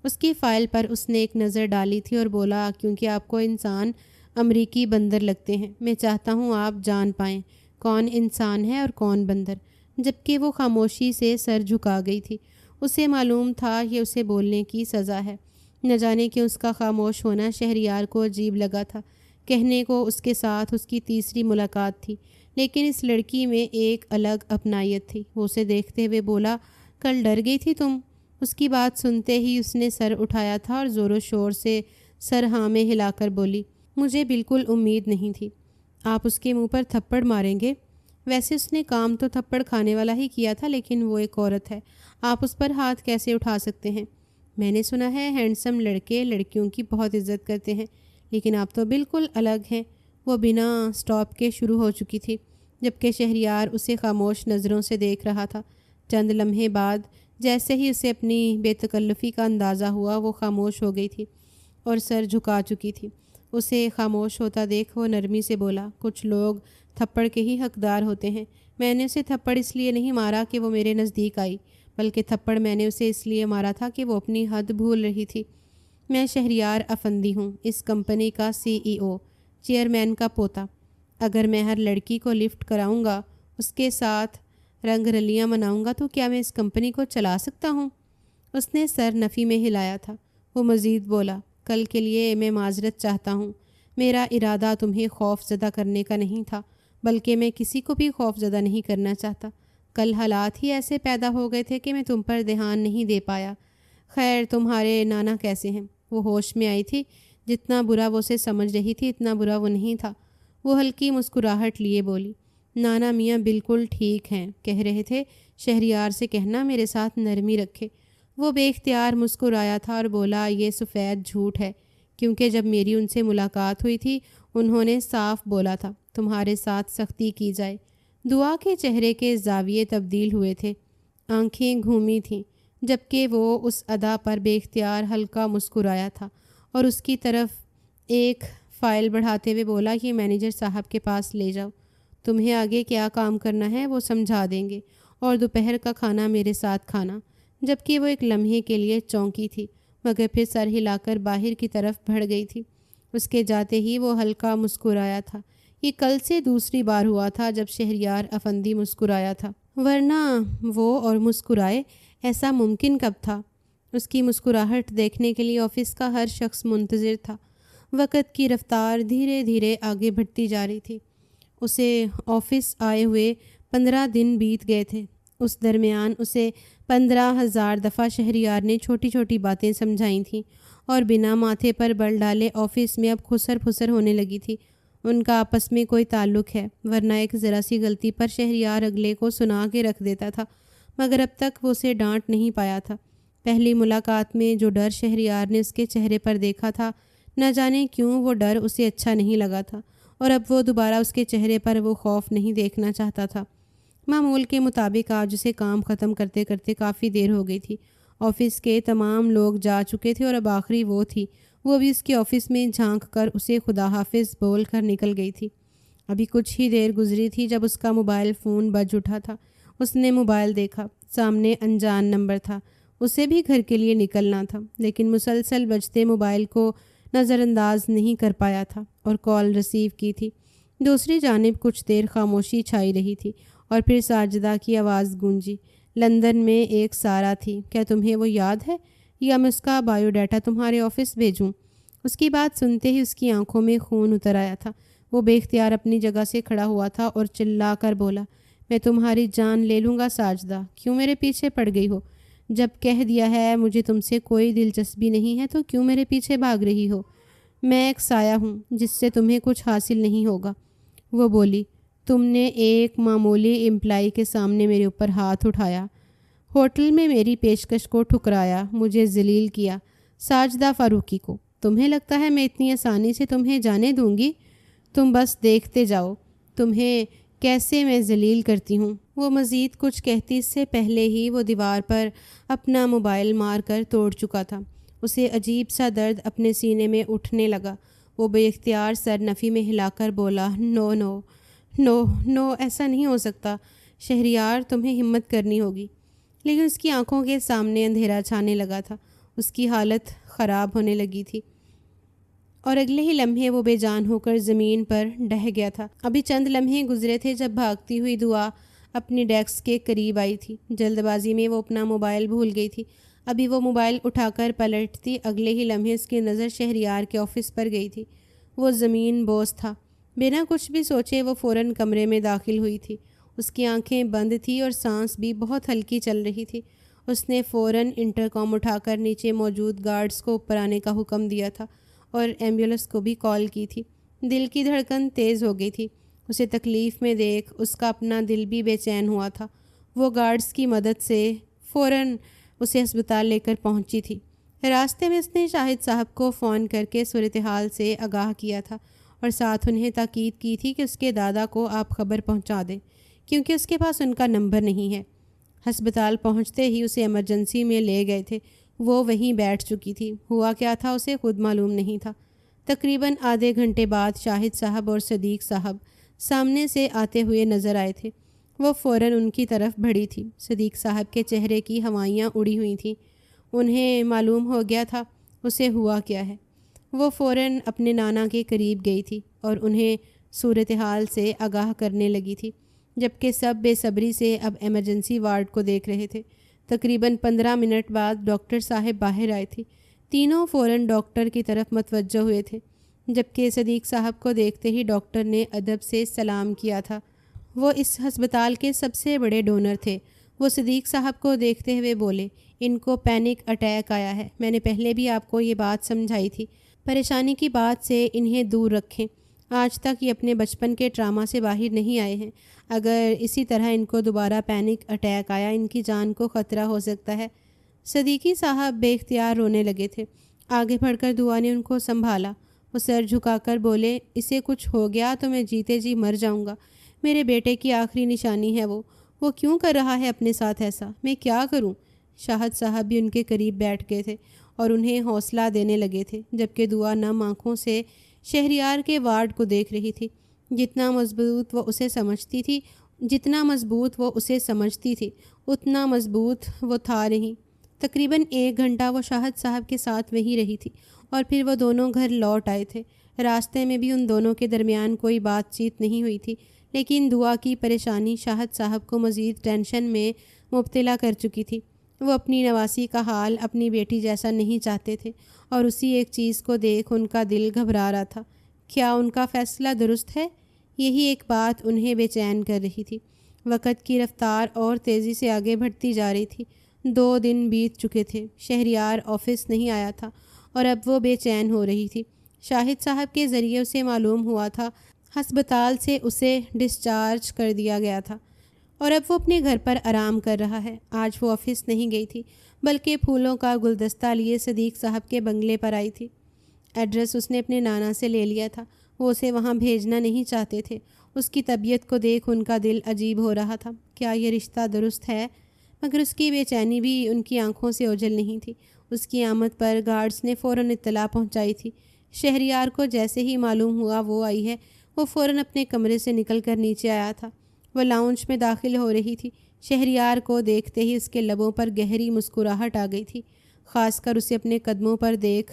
اس کی فائل پر اس نے ایک نظر ڈالی تھی اور بولا، کیونکہ آپ کو انسان امریکی بندر لگتے ہیں، میں چاہتا ہوں آپ جان پائیں کون انسان ہے اور کون بندر۔ جبکہ وہ خاموشی سے سر جھکا گئی تھی، اسے معلوم تھا یہ اسے بولنے کی سزا ہے۔ نہ جانے کہ اس کا خاموش ہونا شہریار کو عجیب لگا تھا۔ کہنے کو اس کے ساتھ اس کی تیسری ملاقات تھی، لیکن اس لڑکی میں ایک الگ اپنائیت تھی۔ وہ اسے دیکھتے ہوئے بولا، کل ڈر گئی تھی تم؟ اس کی بات سنتے ہی اس نے سر اٹھایا تھا اور زور و شور سے سر ہاں میں ہلا کر بولی، مجھے بالکل امید نہیں تھی۔ آپ اس کے منہ پر تھپڑ ماریں گے؟ ویسے اس نے کام تو تھپڑ کھانے والا ہی کیا تھا، لیکن وہ ایک عورت ہے، آپ اس پر ہاتھ کیسے اٹھا سکتے ہیں؟ میں نے سنا ہے ہینڈسم لڑکے لڑکیوں کی بہت عزت کرتے ہیں، لیکن آپ تو بالکل الگ ہیں۔ وہ بنا سٹاپ کے شروع ہو چکی تھی، جبکہ شہریار اسے خاموش نظروں سے دیکھ رہا تھا۔ چند لمحے بعد جیسے ہی اسے اپنی بے تکلفی کا اندازہ ہوا، وہ خاموش ہو گئی تھی اور سر جھکا چکی تھی۔ اسے خاموش ہوتا دیکھ وہ نرمی سے بولا، کچھ لوگ تھپڑ کے ہی حقدار ہوتے ہیں، میں نے اسے تھپڑ اس لیے نہیں مارا کہ وہ میرے نزدیک آئی، بلکہ تھپڑ میں نے اسے اس لیے مارا تھا کہ وہ اپنی حد بھول رہی تھی۔ میں شہریار افندی ہوں، اس کمپنی کا CEO، چیئرمین کا پوتا۔ اگر میں ہر لڑکی کو لفٹ کراؤں گا، اس کے ساتھ رنگ رلیاں مناؤں گا، تو کیا میں اس کمپنی کو چلا سکتا ہوں؟ اس نے سر نفی میں ہلایا تھا۔ وہ مزید بولا، کل کے لیے میں معذرت چاہتا ہوں، میرا ارادہ تمہیں خوف زدہ کرنے کا نہیں تھا، بلکہ میں کسی کو بھی خوف زدہ نہیں کرنا چاہتا۔ کل حالات ہی ایسے پیدا ہو گئے تھے کہ میں تم پر دھیان نہیں دے پایا۔ خیر تمہارے نانا کیسے ہیں؟ وہ ہوش میں آئی تھی۔ جتنا برا وہ اسے سمجھ رہی تھی اتنا برا وہ نہیں تھا۔ وہ ہلکی مسکراہٹ لیے بولی، نانا میاں بالکل ٹھیک ہیں، کہہ رہے تھے شہریار سے کہنا میرے ساتھ نرمی رکھے۔ وہ بے اختیار مسکرایا تھا اور بولا، یہ سفید جھوٹ ہے، کیونکہ جب میری ان سے ملاقات ہوئی تھی انہوں نے صاف بولا تھا تمہارے ساتھ سختی کی جائے۔ دعا کے چہرے کے زاویے تبدیل ہوئے تھے، آنکھیں گھومی تھیں، جبکہ وہ اس ادا پر بے اختیار ہلکا مسکرایا تھا اور اس کی طرف ایک فائل بڑھاتے ہوئے بولا، یہ مینیجر صاحب کے پاس لے جاؤ، تمہیں آگے کیا کام کرنا ہے وہ سمجھا دیں گے، اور دوپہر کا کھانا میرے ساتھ کھانا۔ جبکہ وہ ایک لمحے کے لیے چونکی تھی، مگر پھر سر ہلا کر باہر کی طرف بڑھ گئی تھی۔ اس کے جاتے ہی وہ ہلکا مسکرایا تھا۔ یہ کل سے دوسری بار ہوا تھا جب شہریار افندی مسکرایا تھا، ورنہ وہ اور مسکرائے ایسا ممکن کب تھا؟ اس کی مسکراہٹ دیکھنے کے لیے آفس کا ہر شخص منتظر تھا۔ وقت کی رفتار دھیرے دھیرے آگے بڑھتی جا رہی تھی۔ اسے آفس آئے ہوئے 15 دن بیت گئے تھے۔ اس درمیان اسے 15,000 دفعہ شہریار نے چھوٹی چھوٹی باتیں سمجھائی تھیں، اور بنا ماتھے پر بل ڈالے آفس میں اب خسر پھسر ہونے لگی تھی۔ ان کا آپس میں کوئی تعلق ہے، ورنہ ایک ذرا سی غلطی پر شہریار اگلے کو سنا کے رکھ دیتا تھا، مگر اب تک وہ اسے ڈانٹ نہیں پایا تھا۔ پہلی ملاقات میں جو ڈر شہریار نے اس کے چہرے پر دیکھا تھا، نہ جانے کیوں وہ ڈر اسے اچھا نہیں لگا تھا، اور اب وہ دوبارہ اس کے چہرے پر وہ خوف نہیں دیکھنا چاہتا تھا۔ معمول کے مطابق آج اسے کام ختم کرتے کرتے کافی دیر ہو گئی تھی۔ آفس کے تمام لوگ جا چکے تھے اور اب آخری وہ تھی۔ وہ بھی اس کے آفس میں جھانک کر اسے خدا حافظ بول کر نکل گئی تھی۔ ابھی کچھ ہی دیر گزری تھی جب اس کا موبائل فون بج اٹھا تھا۔ اس نے موبائل دیکھا، سامنے انجان نمبر تھا۔ اسے بھی گھر کے لیے نکلنا تھا، لیکن مسلسل بجتے موبائل کو نظر انداز نہیں کر پایا تھا اور کال ریسیو کی تھی۔ دوسری جانب کچھ دیر خاموشی چھائی رہی تھی اور پھر ساجدہ کی آواز گونجی۔ لندن میں ایک سارا تھی، کیا تمہیں وہ یاد ہے؟ یا میں اس کا بایو ڈیٹا تمہارے آفس بھیجوں؟ اس کی بات سنتے ہی اس کی آنکھوں میں خون اتر آیا تھا۔ وہ بے اختیار اپنی جگہ سے کھڑا ہوا تھا اور چلا کر بولا، میں تمہاری جان لے لوں گا ساجدہ، کیوں میرے پیچھے پڑ گئی ہو؟ جب کہہ دیا ہے مجھے تم سے کوئی دلچسپی نہیں ہے تو کیوں میرے پیچھے بھاگ رہی ہو؟ میں ایک سایہ ہوں جس سے تمہیں کچھ حاصل نہیں ہوگا۔ وہ بولی، تم نے ایک معمولی امپلائی کے سامنے میرے اوپر ہاتھ اٹھایا، ہوٹل میں میری پیشکش کو ٹھکرایا، مجھے ذلیل کیا، ساجدہ فاروقی کو۔ تمہیں لگتا ہے میں اتنی آسانی سے تمہیں جانے دوں گی؟ تم بس دیکھتے جاؤ تمہیں کیسے میں ذلیل کرتی ہوں۔ وہ مزید کچھ کہتی اس سے پہلے ہی وہ دیوار پر اپنا موبائل مار کر توڑ چکا تھا۔ اسے عجیب سا درد اپنے سینے میں اٹھنے لگا۔ وہ بے اختیار سر نفی میں ہلا کر بولا، نو نو نو نو، ایسا نہیں ہو سکتا شہریار، تمہیں ہمت کرنی ہوگی۔ لیکن اس کی آنکھوں کے سامنے اندھیرا چھانے لگا تھا، اس کی حالت خراب ہونے لگی تھی اور اگلے ہی لمحے وہ بے جان ہو کر زمین پر ڈہ گیا تھا۔ ابھی چند لمحے گزرے تھے جب بھاگتی ہوئی دعا اپنی ڈیسک کے قریب آئی تھی۔ جلد بازی میں وہ اپنا موبائل بھول گئی تھی۔ ابھی وہ موبائل اٹھا کر پلٹتی، اگلے ہی لمحے اس کی نظر شہریار کے آفس پر گئی تھی۔ وہ زمین بوس تھا۔ بنا کچھ بھی سوچے وہ فوراً کمرے میں داخل ہوئی تھی۔ اس کی آنکھیں بند تھی اور سانس بھی بہت ہلکی چل رہی تھی۔ اس نے فوراً انٹرکام اٹھا کر نیچے موجود گارڈز کو اوپر آنے کا حکم دیا تھا اور ایمبولینس کو بھی کال کی تھی۔ دل کی دھڑکن تیز ہو گئی تھی۔ اسے تکلیف میں دیکھ اس کا اپنا دل بھی بے چین ہوا تھا۔ وہ گارڈز کی مدد سے فوراً اسے ہسپتال لے کر پہنچی تھی۔ راستے میں اس نے شاہد صاحب کو فون کر کے صورتحال سے آگاہ کیا تھا اور ساتھ انہیں تاکید کی تھی کہ اس کے دادا کو آپ خبر پہنچا دیں، کیونکہ اس کے پاس ان کا نمبر نہیں ہے۔ ہسپتال پہنچتے ہی اسے ایمرجنسی میں لے گئے تھے۔ وہ وہیں بیٹھ چکی تھی۔ ہوا کیا تھا اسے خود معلوم نہیں تھا۔ تقریباً آدھے گھنٹے بعد شاہد صاحب اور صدیق صاحب سامنے سے آتے ہوئے نظر آئے تھے۔ وہ فوراً ان کی طرف بڑھی تھی۔ صدیق صاحب کے چہرے کی ہوائیاں اڑی ہوئی تھیں۔ انہیں معلوم ہو گیا تھا اسے ہوا کیا ہے۔ وہ فوراً اپنے نانا کے قریب گئی تھی اور انہیں صورتحال سے آگاہ کرنے لگی تھی، جبکہ سب بے صبری سے اب ایمرجنسی وارڈ کو دیکھ رہے تھے۔ تقریباً 15 منٹ بعد ڈاکٹر صاحب باہر آئے تھے۔ تینوں فوراً ڈاکٹر کی طرف متوجہ ہوئے تھے، جبکہ صدیق صاحب کو دیکھتے ہی ڈاکٹر نے ادب سے سلام کیا تھا۔ وہ اس ہسپتال کے سب سے بڑے ڈونر تھے۔ وہ صدیق صاحب کو دیکھتے ہوئے بولے، ان کو پینک اٹیک آیا ہے۔ میں نے پہلے بھی آپ کو یہ بات سمجھائی تھی، پریشانی کی بات سے انہیں دور رکھیں۔ آج تک یہ اپنے بچپن کے ٹراما سے باہر نہیں آئے ہیں۔ اگر اسی طرح ان کو دوبارہ پینک اٹیک آیا، ان کی جان کو خطرہ ہو سکتا ہے۔ صدیقی صاحب بے اختیار رونے لگے تھے۔ آگے بڑھ کر دعا نے ان کو سنبھالا۔ وہ سر جھکا کر بولے، اسے کچھ ہو گیا تو میں جیتے جی مر جاؤں گا۔ میرے بیٹے کی آخری نشانی ہے وہ کیوں کر رہا ہے اپنے ساتھ ایسا؟ میں کیا کروں؟ شاہد صاحب بھی ان کے قریب بیٹھ گئے تھے اور انہیں حوصلہ دینے لگے تھے، جبکہ دعا نم آنکھوں سے شہریار کے وارڈ کو دیکھ رہی تھی۔ جتنا مضبوط وہ اسے سمجھتی تھی اتنا مضبوط وہ تھا نہیں۔ تقریباً 1 گھنٹہ وہ شاہد صاحب کے ساتھ وہیں رہی تھی اور پھر وہ دونوں گھر لوٹ آئے تھے۔ راستے میں بھی ان دونوں کے درمیان کوئی بات چیت نہیں ہوئی تھی، لیکن دعا کی پریشانی شاہد صاحب کو مزید ٹینشن میں مبتلا کر چکی تھی۔ وہ اپنی نواسی کا حال اپنی بیٹی جیسا نہیں چاہتے تھے اور اسی ایک چیز کو دیکھ ان کا دل گھبرا رہا تھا۔ کیا ان کا فیصلہ درست ہے؟ یہی ایک بات انہیں بے چین کر رہی تھی۔ وقت کی رفتار اور تیزی سے آگے بڑھتی جا رہی تھی۔ 2 دن بیت چکے تھے۔ شہریار آفس نہیں آیا تھا اور اب وہ بے چین ہو رہی تھی۔ شاہد صاحب کے ذریعے اسے معلوم ہوا تھا ہسپتال سے اسے ڈسچارج کر دیا گیا تھا۔ اور اب وہ اپنے گھر پر آرام کر رہا ہے۔ آج وہ آفس نہیں گئی تھی بلکہ پھولوں کا گلدستہ لیے صدیق صاحب کے بنگلے پر آئی تھی۔ ایڈریس اس نے اپنے نانا سے لے لیا تھا، وہ اسے وہاں بھیجنا نہیں چاہتے تھے۔ اس کی طبیعت کو دیکھ ان کا دل عجیب ہو رہا تھا، کیا یہ رشتہ درست ہے؟ مگر اس کی بے چینی بھی ان کی آنکھوں سے اوجھل نہیں تھی۔ اس کی آمد پر گارڈز نے فوراً اطلاع پہنچائی تھی۔ شہریار کو جیسے ہی معلوم ہوا وہ آئی ہے، وہ فوراً اپنے کمرے سے نکل کر نیچے آیا تھا۔ وہ لاؤنج میں داخل ہو رہی تھی، شہریار کو دیکھتے ہی اس کے لبوں پر گہری مسکراہٹ آ گئی تھی، خاص کر اسے اپنے قدموں پر دیکھ۔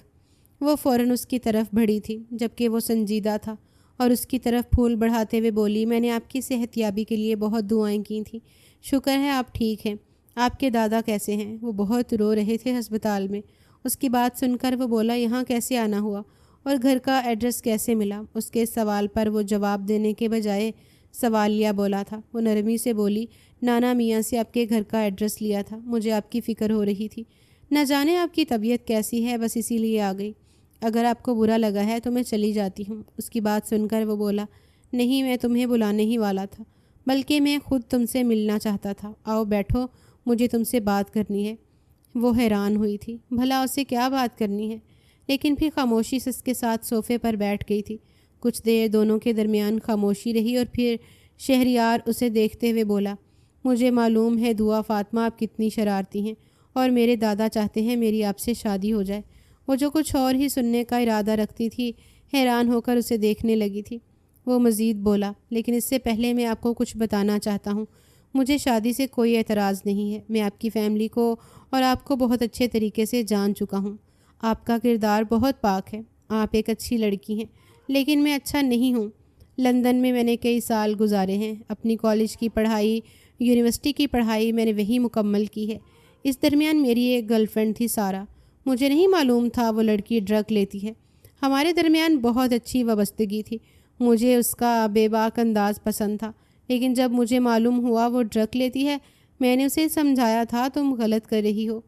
وہ فوراً اس کی طرف بڑھی تھی جبکہ وہ سنجیدہ تھا اور اس کی طرف پھول بڑھاتے ہوئے بولی، میں نے آپ کی صحت یابی کے لیے بہت دعائیں کی تھیں، شکر ہے آپ ٹھیک ہیں۔ آپ کے دادا کیسے ہیں؟ وہ بہت رو رہے تھے ہسپتال میں۔ اس کی بات سن کر وہ بولا، یہاں کیسے آنا ہوا اور گھر کا ایڈریس کیسے ملا؟ اس کے سوال پر وہ جواب دینے کے بجائے سوالیہ بولا تھا۔ وہ نرمی سے بولی، نانا میاں سے آپ کے گھر کا ایڈریس لیا تھا، مجھے آپ کی فکر ہو رہی تھی، نہ جانے آپ کی طبیعت کیسی ہے، بس اسی لیے آ گئی۔ اگر آپ کو برا لگا ہے تو میں چلی جاتی ہوں۔ اس کی بات سن کر وہ بولا، نہیں، میں تمہیں بلانے ہی والا تھا، بلکہ میں خود تم سے ملنا چاہتا تھا، آؤ بیٹھو، مجھے تم سے بات کرنی ہے۔ وہ حیران ہوئی تھی، بھلا اسے کیا بات کرنی ہے، لیکن پھر خاموشی سے اس کے ساتھ صوفے پر بیٹھ گئی تھی۔ کچھ دیر دونوں کے درمیان خاموشی رہی اور پھر شہریار اسے دیکھتے ہوئے بولا، مجھے معلوم ہے دعا فاطمہ آپ کتنی شرارتی ہیں اور میرے دادا چاہتے ہیں میری آپ سے شادی ہو جائے۔ وہ جو کچھ اور ہی سننے کا ارادہ رکھتی تھی، حیران ہو کر اسے دیکھنے لگی تھی۔ وہ مزید بولا، لیکن اس سے پہلے میں آپ کو کچھ بتانا چاہتا ہوں، مجھے شادی سے کوئی اعتراض نہیں ہے، میں آپ کی فیملی کو اور آپ کو بہت اچھے طریقے سے جان چکا ہوں، آپ کا کردار بہت پاک ہے، آپ ایک اچھی لڑکی ہیں، لیکن میں اچھا نہیں ہوں۔ لندن میں نے کئی سال گزارے ہیں، اپنی کالج کی پڑھائی، یونیورسٹی کی پڑھائی میں نے وہیں مکمل کی ہے۔ اس درمیان میری ایک گرل فرینڈ تھی سارا، مجھے نہیں معلوم تھا وہ لڑکی ڈرگ لیتی ہے۔ ہمارے درمیان بہت اچھی وابستگی تھی، مجھے اس کا بے باک انداز پسند تھا، لیکن جب مجھے معلوم ہوا وہ ڈرگ لیتی ہے، میں نے اسے سمجھایا تھا تم غلط کر رہی ہو،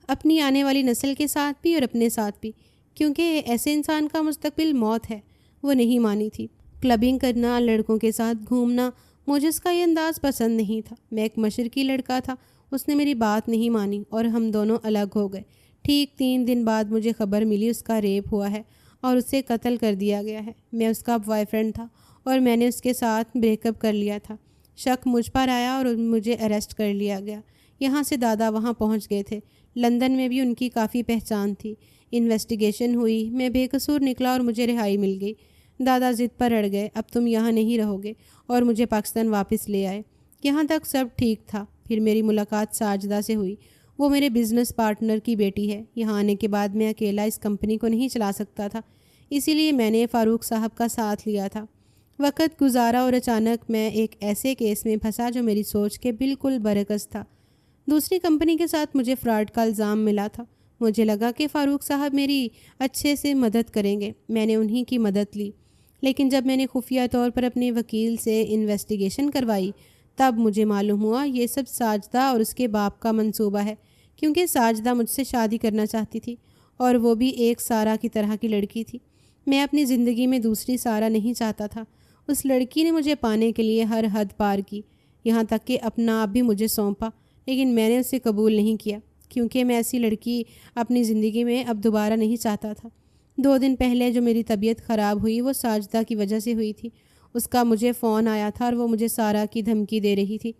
اپنی آنے والی نسل کے ساتھ بھی اور اپنے ساتھ بھی، کیونکہ ایسے انسان کا مستقبل موت ہے۔ وہ نہیں مانی تھی۔ کلبنگ کرنا، لڑکوں کے ساتھ گھومنا، مجھے اس کا یہ انداز پسند نہیں تھا۔ میں ایک مشرقی لڑکا تھا، اس نے میری بات نہیں مانی اور ہم دونوں الگ ہو گئے۔ ٹھیک 3 دن بعد مجھے خبر ملی اس کا ریپ ہوا ہے اور اسے قتل کر دیا گیا ہے۔ میں اس کا بوائے فرینڈ تھا اور میں نے اس کے ساتھ بریک اپ کر لیا تھا۔ شک مجھ پر آیا اور مجھے اریسٹ کر لیا گیا۔ یہاں سے دادا وہاں پہنچ گئے تھے، لندن میں بھی ان کی کافی پہچان تھی۔ انویسٹیگیشن ہوئی، میں بے قصور نکلا اور مجھے رہائی مل گئی۔ دادا ضد پر اڑ گئے، اب تم یہاں نہیں رہو گے، اور مجھے پاکستان واپس لے آئے۔ یہاں تک سب ٹھیک تھا۔ پھر میری ملاقات ساجدہ سے ہوئی، وہ میرے بزنس پارٹنر کی بیٹی ہے۔ یہاں آنے کے بعد میں اکیلا اس کمپنی کو نہیں چلا سکتا تھا، اسی لیے میں نے فاروق صاحب کا ساتھ لیا تھا۔ وقت گزارا اور اچانک میں ایک ایسے کیس میں پھنسا جو میری سوچ کے بالکل برعکس تھا۔ دوسری کمپنی کے ساتھ مجھے فراڈ کا الزام ملا تھا۔ مجھے لگا کہ فاروق صاحب میری اچھے سے مدد کریں گے، میں نے انہی کی مدد لی، لیکن جب میں نے خفیہ طور پر اپنے وکیل سے انویسٹیگیشن کروائی تب مجھے معلوم ہوا یہ سب ساجدہ اور اس کے باپ کا منصوبہ ہے، کیونکہ ساجدہ مجھ سے شادی کرنا چاہتی تھی اور وہ بھی ایک سارہ کی طرح کی لڑکی تھی۔ میں اپنی زندگی میں دوسری سارہ نہیں چاہتا تھا۔ اس لڑکی نے مجھے پانے کے لیے ہر حد پار کی، یہاں تک کہ اپنا آپ بھی مجھے سونپا، لیکن میں نے اسے قبول نہیں کیا، کیونکہ میں ایسی لڑکی اپنی زندگی میں اب دوبارہ نہیں چاہتا تھا۔ 2 دن پہلے جو میری طبیعت خراب ہوئی وہ ساجدہ کی وجہ سے ہوئی تھی۔ اس کا مجھے فون آیا تھا اور وہ مجھے سارہ کی دھمکی دے رہی تھی،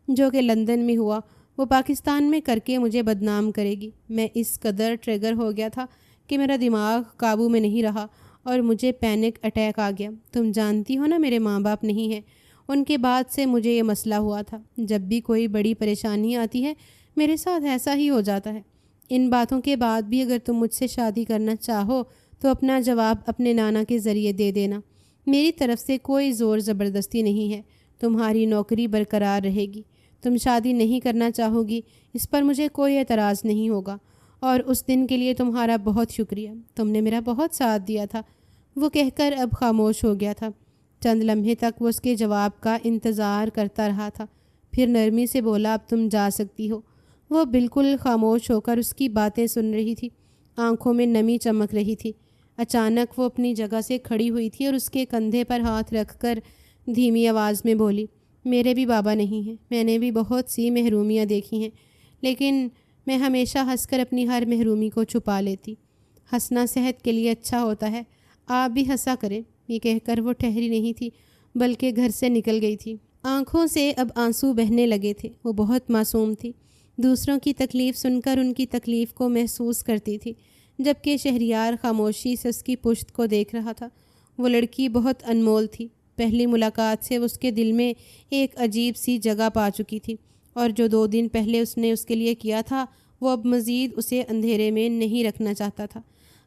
جو کہ لندن میں ہوا وہ پاکستان میں کر کے مجھے بدنام کرے گی۔ میں اس قدر ٹریگر ہو گیا تھا کہ میرا دماغ قابو میں نہیں رہا اور مجھے پینک اٹیک آ گیا۔ تم جانتی ہو نا میرے ماں باپ نہیں ہیں، ان کے بعد سے مجھے یہ مسئلہ ہوا تھا۔ جب بھی کوئی بڑی پریشانی آتی ہے میرے ساتھ ایسا ہی ہو جاتا ہے۔ ان باتوں کے بعد بھی اگر تم مجھ سے شادی کرنا چاہو تو اپنا جواب اپنے نانا کے ذریعے دے دینا، میری طرف سے کوئی زور زبردستی نہیں ہے، تمہاری نوکری برقرار رہے گی۔ تم شادی نہیں کرنا چاہو گی، اس پر مجھے کوئی اعتراض نہیں ہوگا، اور اس دن کے لیے تمہارا بہت شکریہ، تم نے میرا بہت ساتھ دیا تھا۔ وہ کہہ کر اب خاموش ہو گیا تھا۔ چند لمحے تک وہ اس کے جواب کا انتظار کرتا رہا تھا، پھر نرمی سے بولا، اب تم جا سکتی ہو۔ وہ بالکل خاموش ہو کر اس کی باتیں سن رہی تھی، آنکھوں میں نمی چمک رہی تھی۔ اچانک وہ اپنی جگہ سے کھڑی ہوئی تھی اور اس کے کندھے پر ہاتھ رکھ کر دھیمی آواز میں بولی، میرے بھی بابا نہیں ہیں، میں نے بھی بہت سی محرومیاں دیکھی ہیں، لیکن میں ہمیشہ ہنس کر اپنی ہر محرومی کو چھپا لیتی۔ ہنسنا صحت کے لیے اچھا ہوتا ہے، آپ بھی ہنسا کریں۔ یہ کہہ کر وہ ٹھہری نہیں تھی بلکہ گھر سے نکل گئی تھی۔ آنکھوں سے اب آنسو بہنے لگے تھے۔ وہ بہت معصوم تھی، دوسروں کی تکلیف سن کر ان کی تکلیف کو محسوس کرتی تھی، جبکہ شہریار خاموشی سے اس کی پشت کو دیکھ رہا تھا۔ وہ لڑکی بہت انمول تھی، پہلی ملاقات سے اس کے دل میں ایک عجیب سی جگہ پا چکی تھی، اور جو 2 دن پہلے اس نے اس کے لیے کیا تھا وہ اب مزید اسے اندھیرے میں نہیں رکھنا چاہتا تھا۔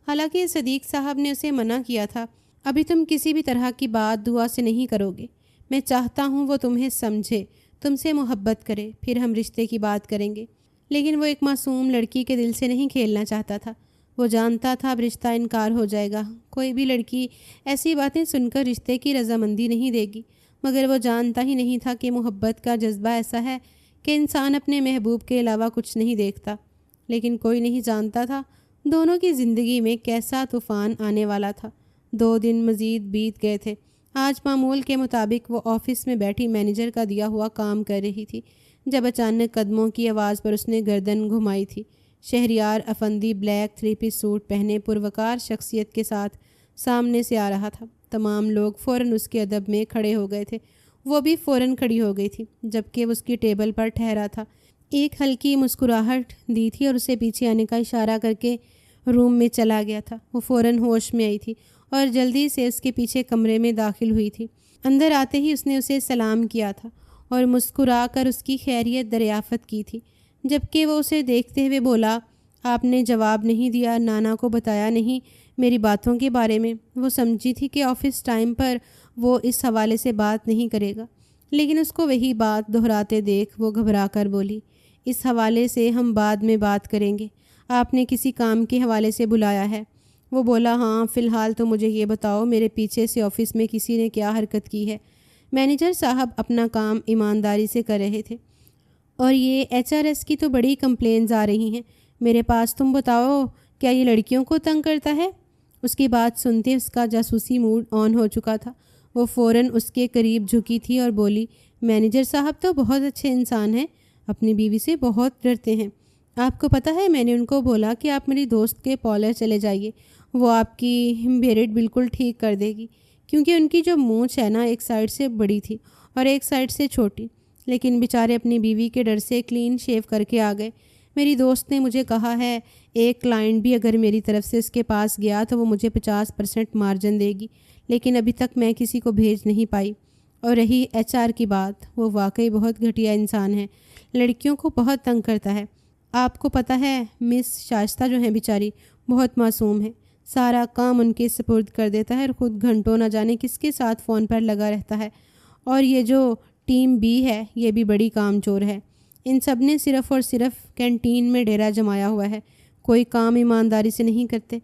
حالانکہ صدیق صاحب نے اسے منع کیا تھا، ابھی تم کسی بھی طرح کی بات دعا سے نہیں کرو گے، میں چاہتا ہوں وہ تمہیں سمجھے، تم سے محبت کرے، پھر ہم رشتے کی بات کریں گے۔ لیکن وہ ایک معصوم لڑکی کے دل سے نہیں کھیلنا چاہتا تھا۔ وہ جانتا تھا اب رشتہ انکار ہو جائے گا، کوئی بھی لڑکی ایسی باتیں سن کر رشتے کی رضامندی نہیں دے گی، مگر وہ جانتا ہی نہیں تھا کہ محبت کا جذبہ ایسا ہے کہ انسان اپنے محبوب کے علاوہ کچھ نہیں دیکھتا۔ لیکن کوئی نہیں جانتا تھا دونوں کی زندگی میں کیسا طوفان آنے والا تھا۔ 2 دن مزید بیت گئے تھے۔ آج معمول کے مطابق وہ آفس میں بیٹھی مینیجر کا دیا ہوا کام کر رہی تھی، جب اچانک قدموں کی آواز پر اس نے گردن گھمائی تھی۔ شہریار افندی بلیک 3 پیس سوٹ پہنے پروقار شخصیت کے ساتھ سامنے سے آ رہا تھا۔ تمام لوگ فوراً اس کے ادب میں کھڑے ہو گئے تھے، وہ بھی فوراً کھڑی ہو گئی تھی جبکہ وہ اس کی ٹیبل پر ٹھہرا تھا۔ ایک ہلکی مسکراہٹ دی تھی اور اسے پیچھے آنے کا اشارہ کر کے روم میں چلا گیا تھا۔ وہ فوراً ہوش میں آئی تھی اور جلدی سے اس کے پیچھے کمرے میں داخل ہوئی تھی۔ اندر آتے ہی اس نے اسے سلام کیا تھا اور مسکرا کر اس کی خیریت دریافت کی تھی، جبکہ وہ اسے دیکھتے ہوئے بولا، آپ نے جواب نہیں دیا، نانا کو بتایا نہیں میری باتوں کے بارے میں؟ وہ سمجھی تھی کہ آفس ٹائم پر وہ اس حوالے سے بات نہیں کرے گا، لیکن اس کو وہی بات دہراتے دیکھ وہ گھبرا کر بولی، اس حوالے سے ہم بعد میں بات کریں گے، آپ نے کسی کام کے حوالے سے بلایا ہے؟ وہ بولا، ہاں، فی الحال تو مجھے یہ بتاؤ میرے پیچھے سے آفس میں کسی نے کیا حرکت کی ہے؟ مینیجر صاحب اپنا کام ایمانداری سے کر رہے تھے، اور یہ HRS کی تو بڑی کمپلینز آ رہی ہیں میرے پاس، تم بتاؤ کیا یہ لڑکیوں کو تنگ کرتا ہے؟ اس کی بات سنتے اس کا جاسوسی موڈ آن ہو چکا تھا۔ وہ فوراً اس کے قریب جھکی تھی اور بولی، مینیجر صاحب تو بہت اچھے انسان ہیں، اپنی بیوی سے بہت ڈرتے ہیں۔ آپ کو پتہ ہے میں نے ان کو بولا کہ آپ میری دوست کے پارلر چلے جائیے، وہ آپ کی بیرڈ بالکل ٹھیک کر دے گی، کیونکہ ان کی جو مونچھ ہے نا ایک سائڈ سے بڑی تھی اور ایک سائڈ سے چھوٹی، لیکن بیچارے اپنی بیوی کے ڈر سے کلین شیو کر کے آ گئے۔ میری دوست نے مجھے کہا ہے ایک کلائنٹ بھی اگر میری طرف سے اس کے پاس گیا تو وہ مجھے 50% مارجن دے گی، لیکن ابھی تک میں کسی کو بھیج نہیں پائی۔ اور رہی HR کی بات، وہ واقعی بہت گھٹیا انسان ہے، لڑکیوں کو بہت تنگ کرتا ہے۔ آپ کو پتہ ہے مس شائستہ جو ہیں بیچاری بہت معصوم ہے، سارا کام ان کے سپرد کر دیتا ہے اور خود گھنٹوں نہ جانے کس کے ساتھ فون پر لگا رہتا ہے، اور یہ جو ٹیم B ہے یہ بھی بڑی کام چور ہے۔ ان سب نے صرف اور صرف کینٹین میں ڈیرا جمایا ہوا ہے، کوئی کام ایمانداری سے نہیں کرتے،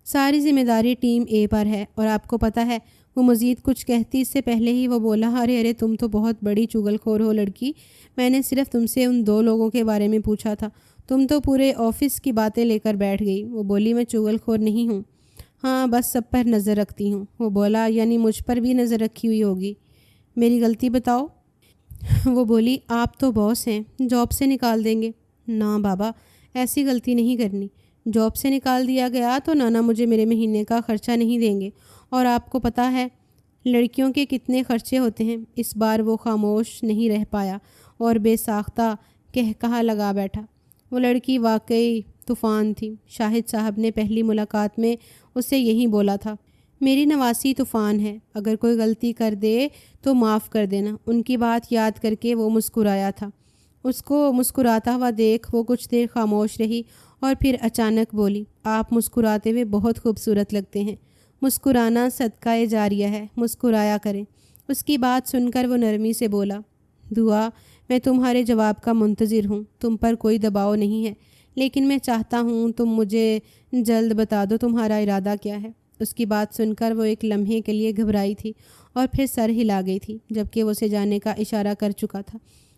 ساری ذمہ داری ٹیم A پر ہے۔ اور آپ کو پتہ ہے، وہ مزید کچھ کہتی اس سے پہلے ہی وہ بولا، ارے تم تو بہت بڑی چگل خور ہو لڑکی، میں نے صرف تم سے ان 2 لوگوں کے بارے میں پوچھا تھا، تم تو پورے آفس کی باتیں لے کر بیٹھ گئی۔ وہ بولی، میں چگل خور نہیں ہوں، ہاں بس سب پر نظر رکھتی ہوں۔ وہ بولا، یعنی مجھ پر بھی نظر رکھی ہوئی ہوگی، میری غلطی بتاؤ؟ وہ بولی، آپ تو باس ہیں، جاب سے نکال دیں گے۔ نہ بابا، ایسی غلطی نہیں کرنی، جاب سے نکال دیا گیا تو نانا مجھے میرے مہینے کا خرچہ نہیں دیں گے، اور آپ کو پتہ ہے لڑکیوں کے کتنے خرچے ہوتے ہیں۔ اس بار وہ خاموش نہیں رہ پایا اور بے ساختہ کہا لگا بیٹھا۔ وہ لڑکی واقعی طوفان تھی، شاہد صاحب نے پہلی ملاقات میں اسے یہی بولا تھا، میری نواسی طوفان ہے، اگر کوئی غلطی کر دے تو معاف کر دینا۔ ان کی بات یاد کر کے وہ مسکرایا تھا۔ اس کو مسکراتا ہوا دیکھ وہ کچھ دیر خاموش رہی اور پھر اچانک بولی، آپ مسکراتے ہوئے بہت خوبصورت لگتے ہیں، مسکرانا صدقہ جاریہ ہے، مسکرایا کریں۔ اس کی بات سن کر وہ نرمی سے بولا، دعا، میں تمہارے جواب کا منتظر ہوں، تم پر کوئی دباؤ نہیں ہے، لیکن میں چاہتا ہوں تم مجھے جلد بتا دو تمہارا ارادہ کیا ہے۔ اس کی بات سن کر وہ ایک لمحے کے لیے گھبرائی تھی اور پھر سر ہلا گئی تھی، جبکہ وہ اسے جانے کا اشارہ کر چکا تھا۔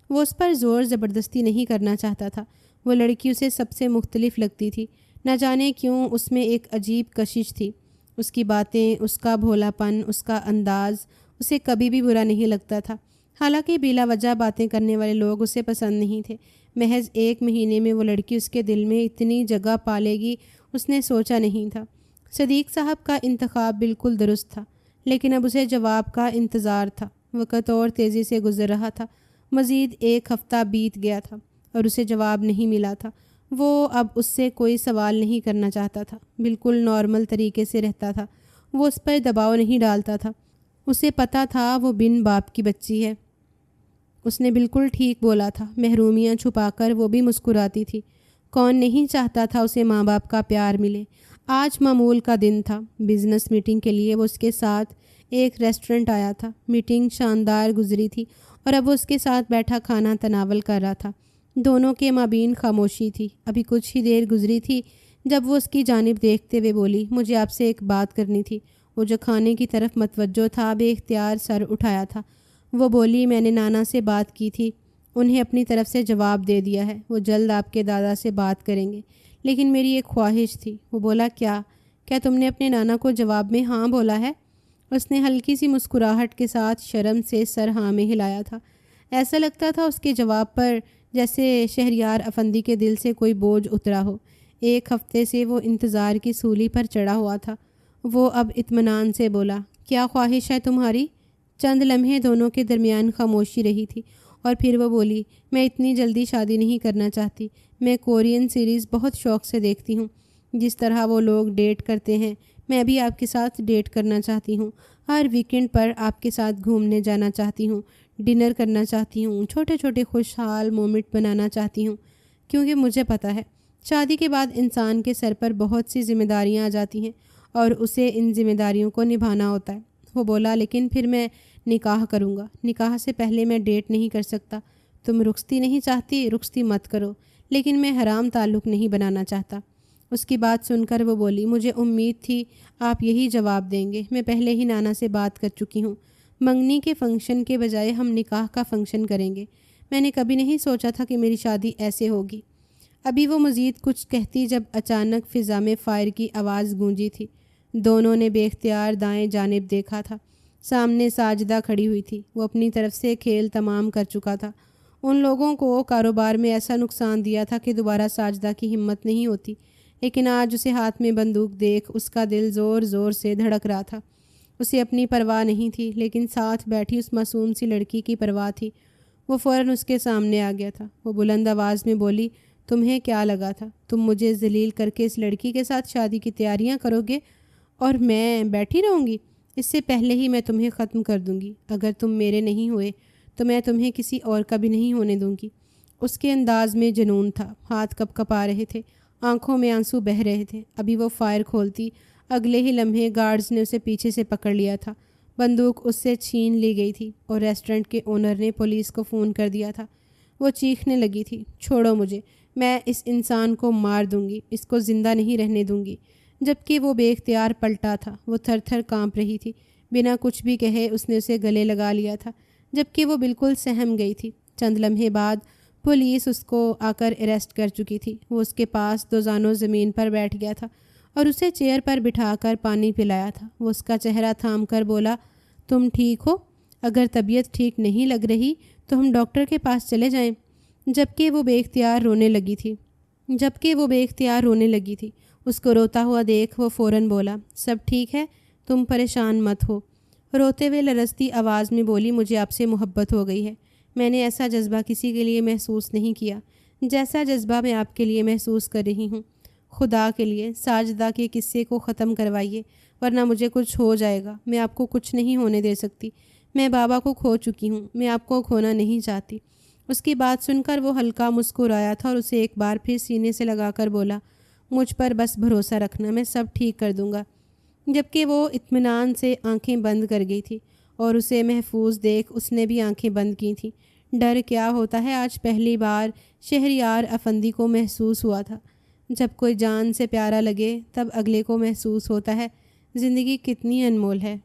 وہ اس پر زور زبردستی نہیں کرنا چاہتا تھا، وہ لڑکی اسے سب سے مختلف لگتی تھی، نہ جانے کیوں اس میں ایک عجیب کشش تھی۔ اس کی باتیں، اس کا بھولا پن، اس کا انداز اسے کبھی بھی برا نہیں لگتا تھا۔ حالانکہ بلا وجہ باتیں کرنے والے لوگ اسے پسند نہیں تھے۔ محض 1 مہینے میں وہ لڑکی اس کے دل میں اتنی جگہ پالے گی اس نے سوچا نہیں تھا۔ صدیق صاحب کا انتخاب بالکل درست تھا، لیکن اب اسے جواب کا انتظار تھا۔ وقت اور تیزی سے گزر رہا تھا۔ مزید 1 ہفتہ بیت گیا تھا اور اسے جواب نہیں ملا تھا۔ وہ اب اس سے کوئی سوال نہیں کرنا چاہتا تھا، بالکل نارمل طریقے سے رہتا تھا۔ وہ اس پر دباؤ نہیں ڈالتا تھا۔ اسے پتہ تھا وہ بن باپ کی بچی ہے۔ اس نے بالکل ٹھیک بولا تھا۔ محرومیاں چھپا کر وہ بھی مسکراتی تھی۔ کون نہیں چاہتا تھا اسے ماں باپ کا پیار ملے۔ آج معمول کا دن تھا۔ بزنس میٹنگ کے لیے وہ اس کے ساتھ ایک ریسٹورنٹ آیا تھا۔ میٹنگ شاندار گزری تھی اور اب وہ اس کے ساتھ بیٹھا کھانا تناول کر رہا تھا۔ دونوں کے مابین خاموشی تھی۔ ابھی کچھ ہی دیر گزری تھی جب وہ اس کی جانب دیکھتے ہوئے بولی، مجھے آپ سے ایک بات کرنی تھی۔ وہ جو کھانے کی طرف متوجہ تھا بے اختیار سر اٹھایا تھا۔ وہ بولی، میں نے نانا سے بات کی تھی، انہیں اپنی طرف سے جواب دے دیا ہے، وہ جلد آپ کے دادا سے بات کریں گے، لیکن میری ایک خواہش تھی۔ وہ بولا، کیا تم نے اپنے نانا کو جواب میں ہاں بولا ہے؟ اس نے ہلکی سی مسکراہٹ کے ساتھ شرم سے سر ہاں میں ہلایا تھا۔ ایسا لگتا تھا اس کے جواب پر جیسے شہریار افندی کے دل سے کوئی بوجھ اترا ہو۔ 1 ہفتے سے وہ انتظار کی سولی پر چڑھا ہوا تھا۔ وہ اب اطمینان سے بولا، کیا خواہش ہے تمہاری؟ چند لمحے دونوں کے درمیان خاموشی رہی تھی اور پھر وہ بولی، میں اتنی جلدی شادی نہیں کرنا چاہتی۔ میں کورین سیریز بہت شوق سے دیکھتی ہوں۔ جس طرح وہ لوگ ڈیٹ کرتے ہیں میں بھی آپ کے ساتھ ڈیٹ کرنا چاہتی ہوں۔ ہر ویکنڈ پر آپ کے ساتھ گھومنے جانا چاہتی ہوں، ڈنر کرنا چاہتی ہوں، چھوٹے چھوٹے خوشحال مومنٹ بنانا چاہتی ہوں، کیونکہ مجھے پتہ ہے شادی کے بعد انسان کے سر پر بہت سی ذمہ داریاں آ جاتی ہیں اور اسے ان ذمہ داریوں کو نبھانا ہوتا ہے۔ وہ بولا، لیکن پھر میں نکاح کروں گا۔ نکاح سے پہلے میں ڈیٹ نہیں کر سکتا۔ تم رخصتی نہیں چاہتی، رخصتی مت کرو، لیکن میں حرام تعلق نہیں بنانا چاہتا۔ اس کی بات سن کر وہ بولی، مجھے امید تھی آپ یہی جواب دیں گے۔ میں پہلے ہی نانا سے بات کر چکی ہوں۔ منگنی کے فنکشن کے بجائے ہم نکاح کا فنکشن کریں گے۔ میں نے کبھی نہیں سوچا تھا کہ میری شادی ایسے ہوگی۔ ابھی وہ مزید کچھ کہتی جب اچانک فضا میں فائر کی آواز گونجی تھی۔ دونوں نے بے اختیار دائیں جانب دیکھا تھا۔ سامنے ساجدہ کھڑی ہوئی تھی۔ وہ اپنی طرف سے کھیل تمام کر چکا تھا۔ ان لوگوں کو کاروبار میں ایسا نقصان دیا تھا کہ دوبارہ ساجدہ کی ہمت نہیں ہوتی، لیکن آج اسے ہاتھ میں بندوق دیکھ اس کا دل زور زور سے دھڑک رہا تھا۔ اسے اپنی پرواہ نہیں تھی، لیکن ساتھ بیٹھی اس معصوم سی لڑکی کی پرواہ تھی۔ وہ فوراً اس کے سامنے آ گیا تھا۔ وہ بلند آواز میں بولی، تمہیں کیا لگا تھا تم مجھے ذلیل کر کے اس لڑکی کے ساتھ شادی کی تیاریاں کرو گے اور میں بیٹھی رہوں گی؟ اس سے پہلے ہی میں تمہیں ختم کر دوں گی۔ اگر تم میرے نہیں ہوئے تو میں تمہیں کسی اور کا بھی نہیں ہونے دوں گی۔ اس کے انداز میں جنون تھا، ہاتھ کپ کپا رہے تھے، آنکھوں میں آنسو بہہ رہے تھے۔ ابھی وہ فائر کھولتی، اگلے ہی لمحے گارڈز نے اسے پیچھے سے پکڑ لیا تھا۔ بندوق اس سے چھین لی گئی تھی اور ریسٹورنٹ کے اونر نے پولیس کو فون کر دیا تھا۔ وہ چیخنے لگی تھی، چھوڑو مجھے، میں اس انسان کو مار دوں گی، اس کو زندہ نہیں رہنے دوں گی۔ جبکہ وہ بے اختیار پلٹا تھا۔ وہ تھر تھر کانپ رہی تھی۔ بنا کچھ بھی کہے اس نے اسے گلے لگا لیا تھا، جبکہ وہ بالکل سہم گئی تھی۔ چند لمحے بعد پولیس اس کو آ کر اریسٹ کر چکی تھی۔ وہ اس کے پاس دوزانوں زمین پر بیٹھ گیا تھا اور اسے چیئر پر بٹھا کر پانی پلایا تھا۔ وہ اس کا چہرہ تھام کر بولا، تم ٹھیک ہو؟ اگر طبیعت ٹھیک نہیں لگ رہی تو ہم ڈاکٹر کے پاس چلے جائیں۔ جبکہ وہ بے اختیار رونے لگی تھی۔ اس کو روتا ہوا دیکھ وہ فوراً بولا، سب ٹھیک ہے، تم پریشان مت ہو۔ روتے ہوئے لرزتی آواز میں بولی، مجھے آپ سے محبت ہو گئی ہے۔ میں نے ایسا جذبہ کسی کے لیے محسوس نہیں کیا جیسا جذبہ میں آپ کے لیے محسوس کر رہی ہوں۔ خدا کے لیے ساجدہ کے قصے کو ختم کروائیے، ورنہ مجھے کچھ ہو جائے گا۔ میں آپ کو کچھ نہیں ہونے دے سکتی۔ میں بابا کو کھو چکی ہوں، میں آپ کو کھونا نہیں چاہتی۔ اس کی بات سن کر وہ ہلکا مسکرایا تھا اور اسے ایک بار پھر سینے سے لگا کر بولا، مجھ پر بس بھروسہ رکھنا، میں سب ٹھیک کر دوں گا۔ جبکہ وہ اطمینان سے آنکھیں بند کر گئی تھی اور اسے محفوظ دیکھ اس نے بھی آنکھیں بند کی تھیں۔ ڈر کیا ہوتا ہے آج پہلی بار شہریار افندی کو محسوس ہوا تھا۔ جب کوئی جان سے پیارا لگے تب اگلے کو محسوس ہوتا ہے زندگی کتنی انمول ہے۔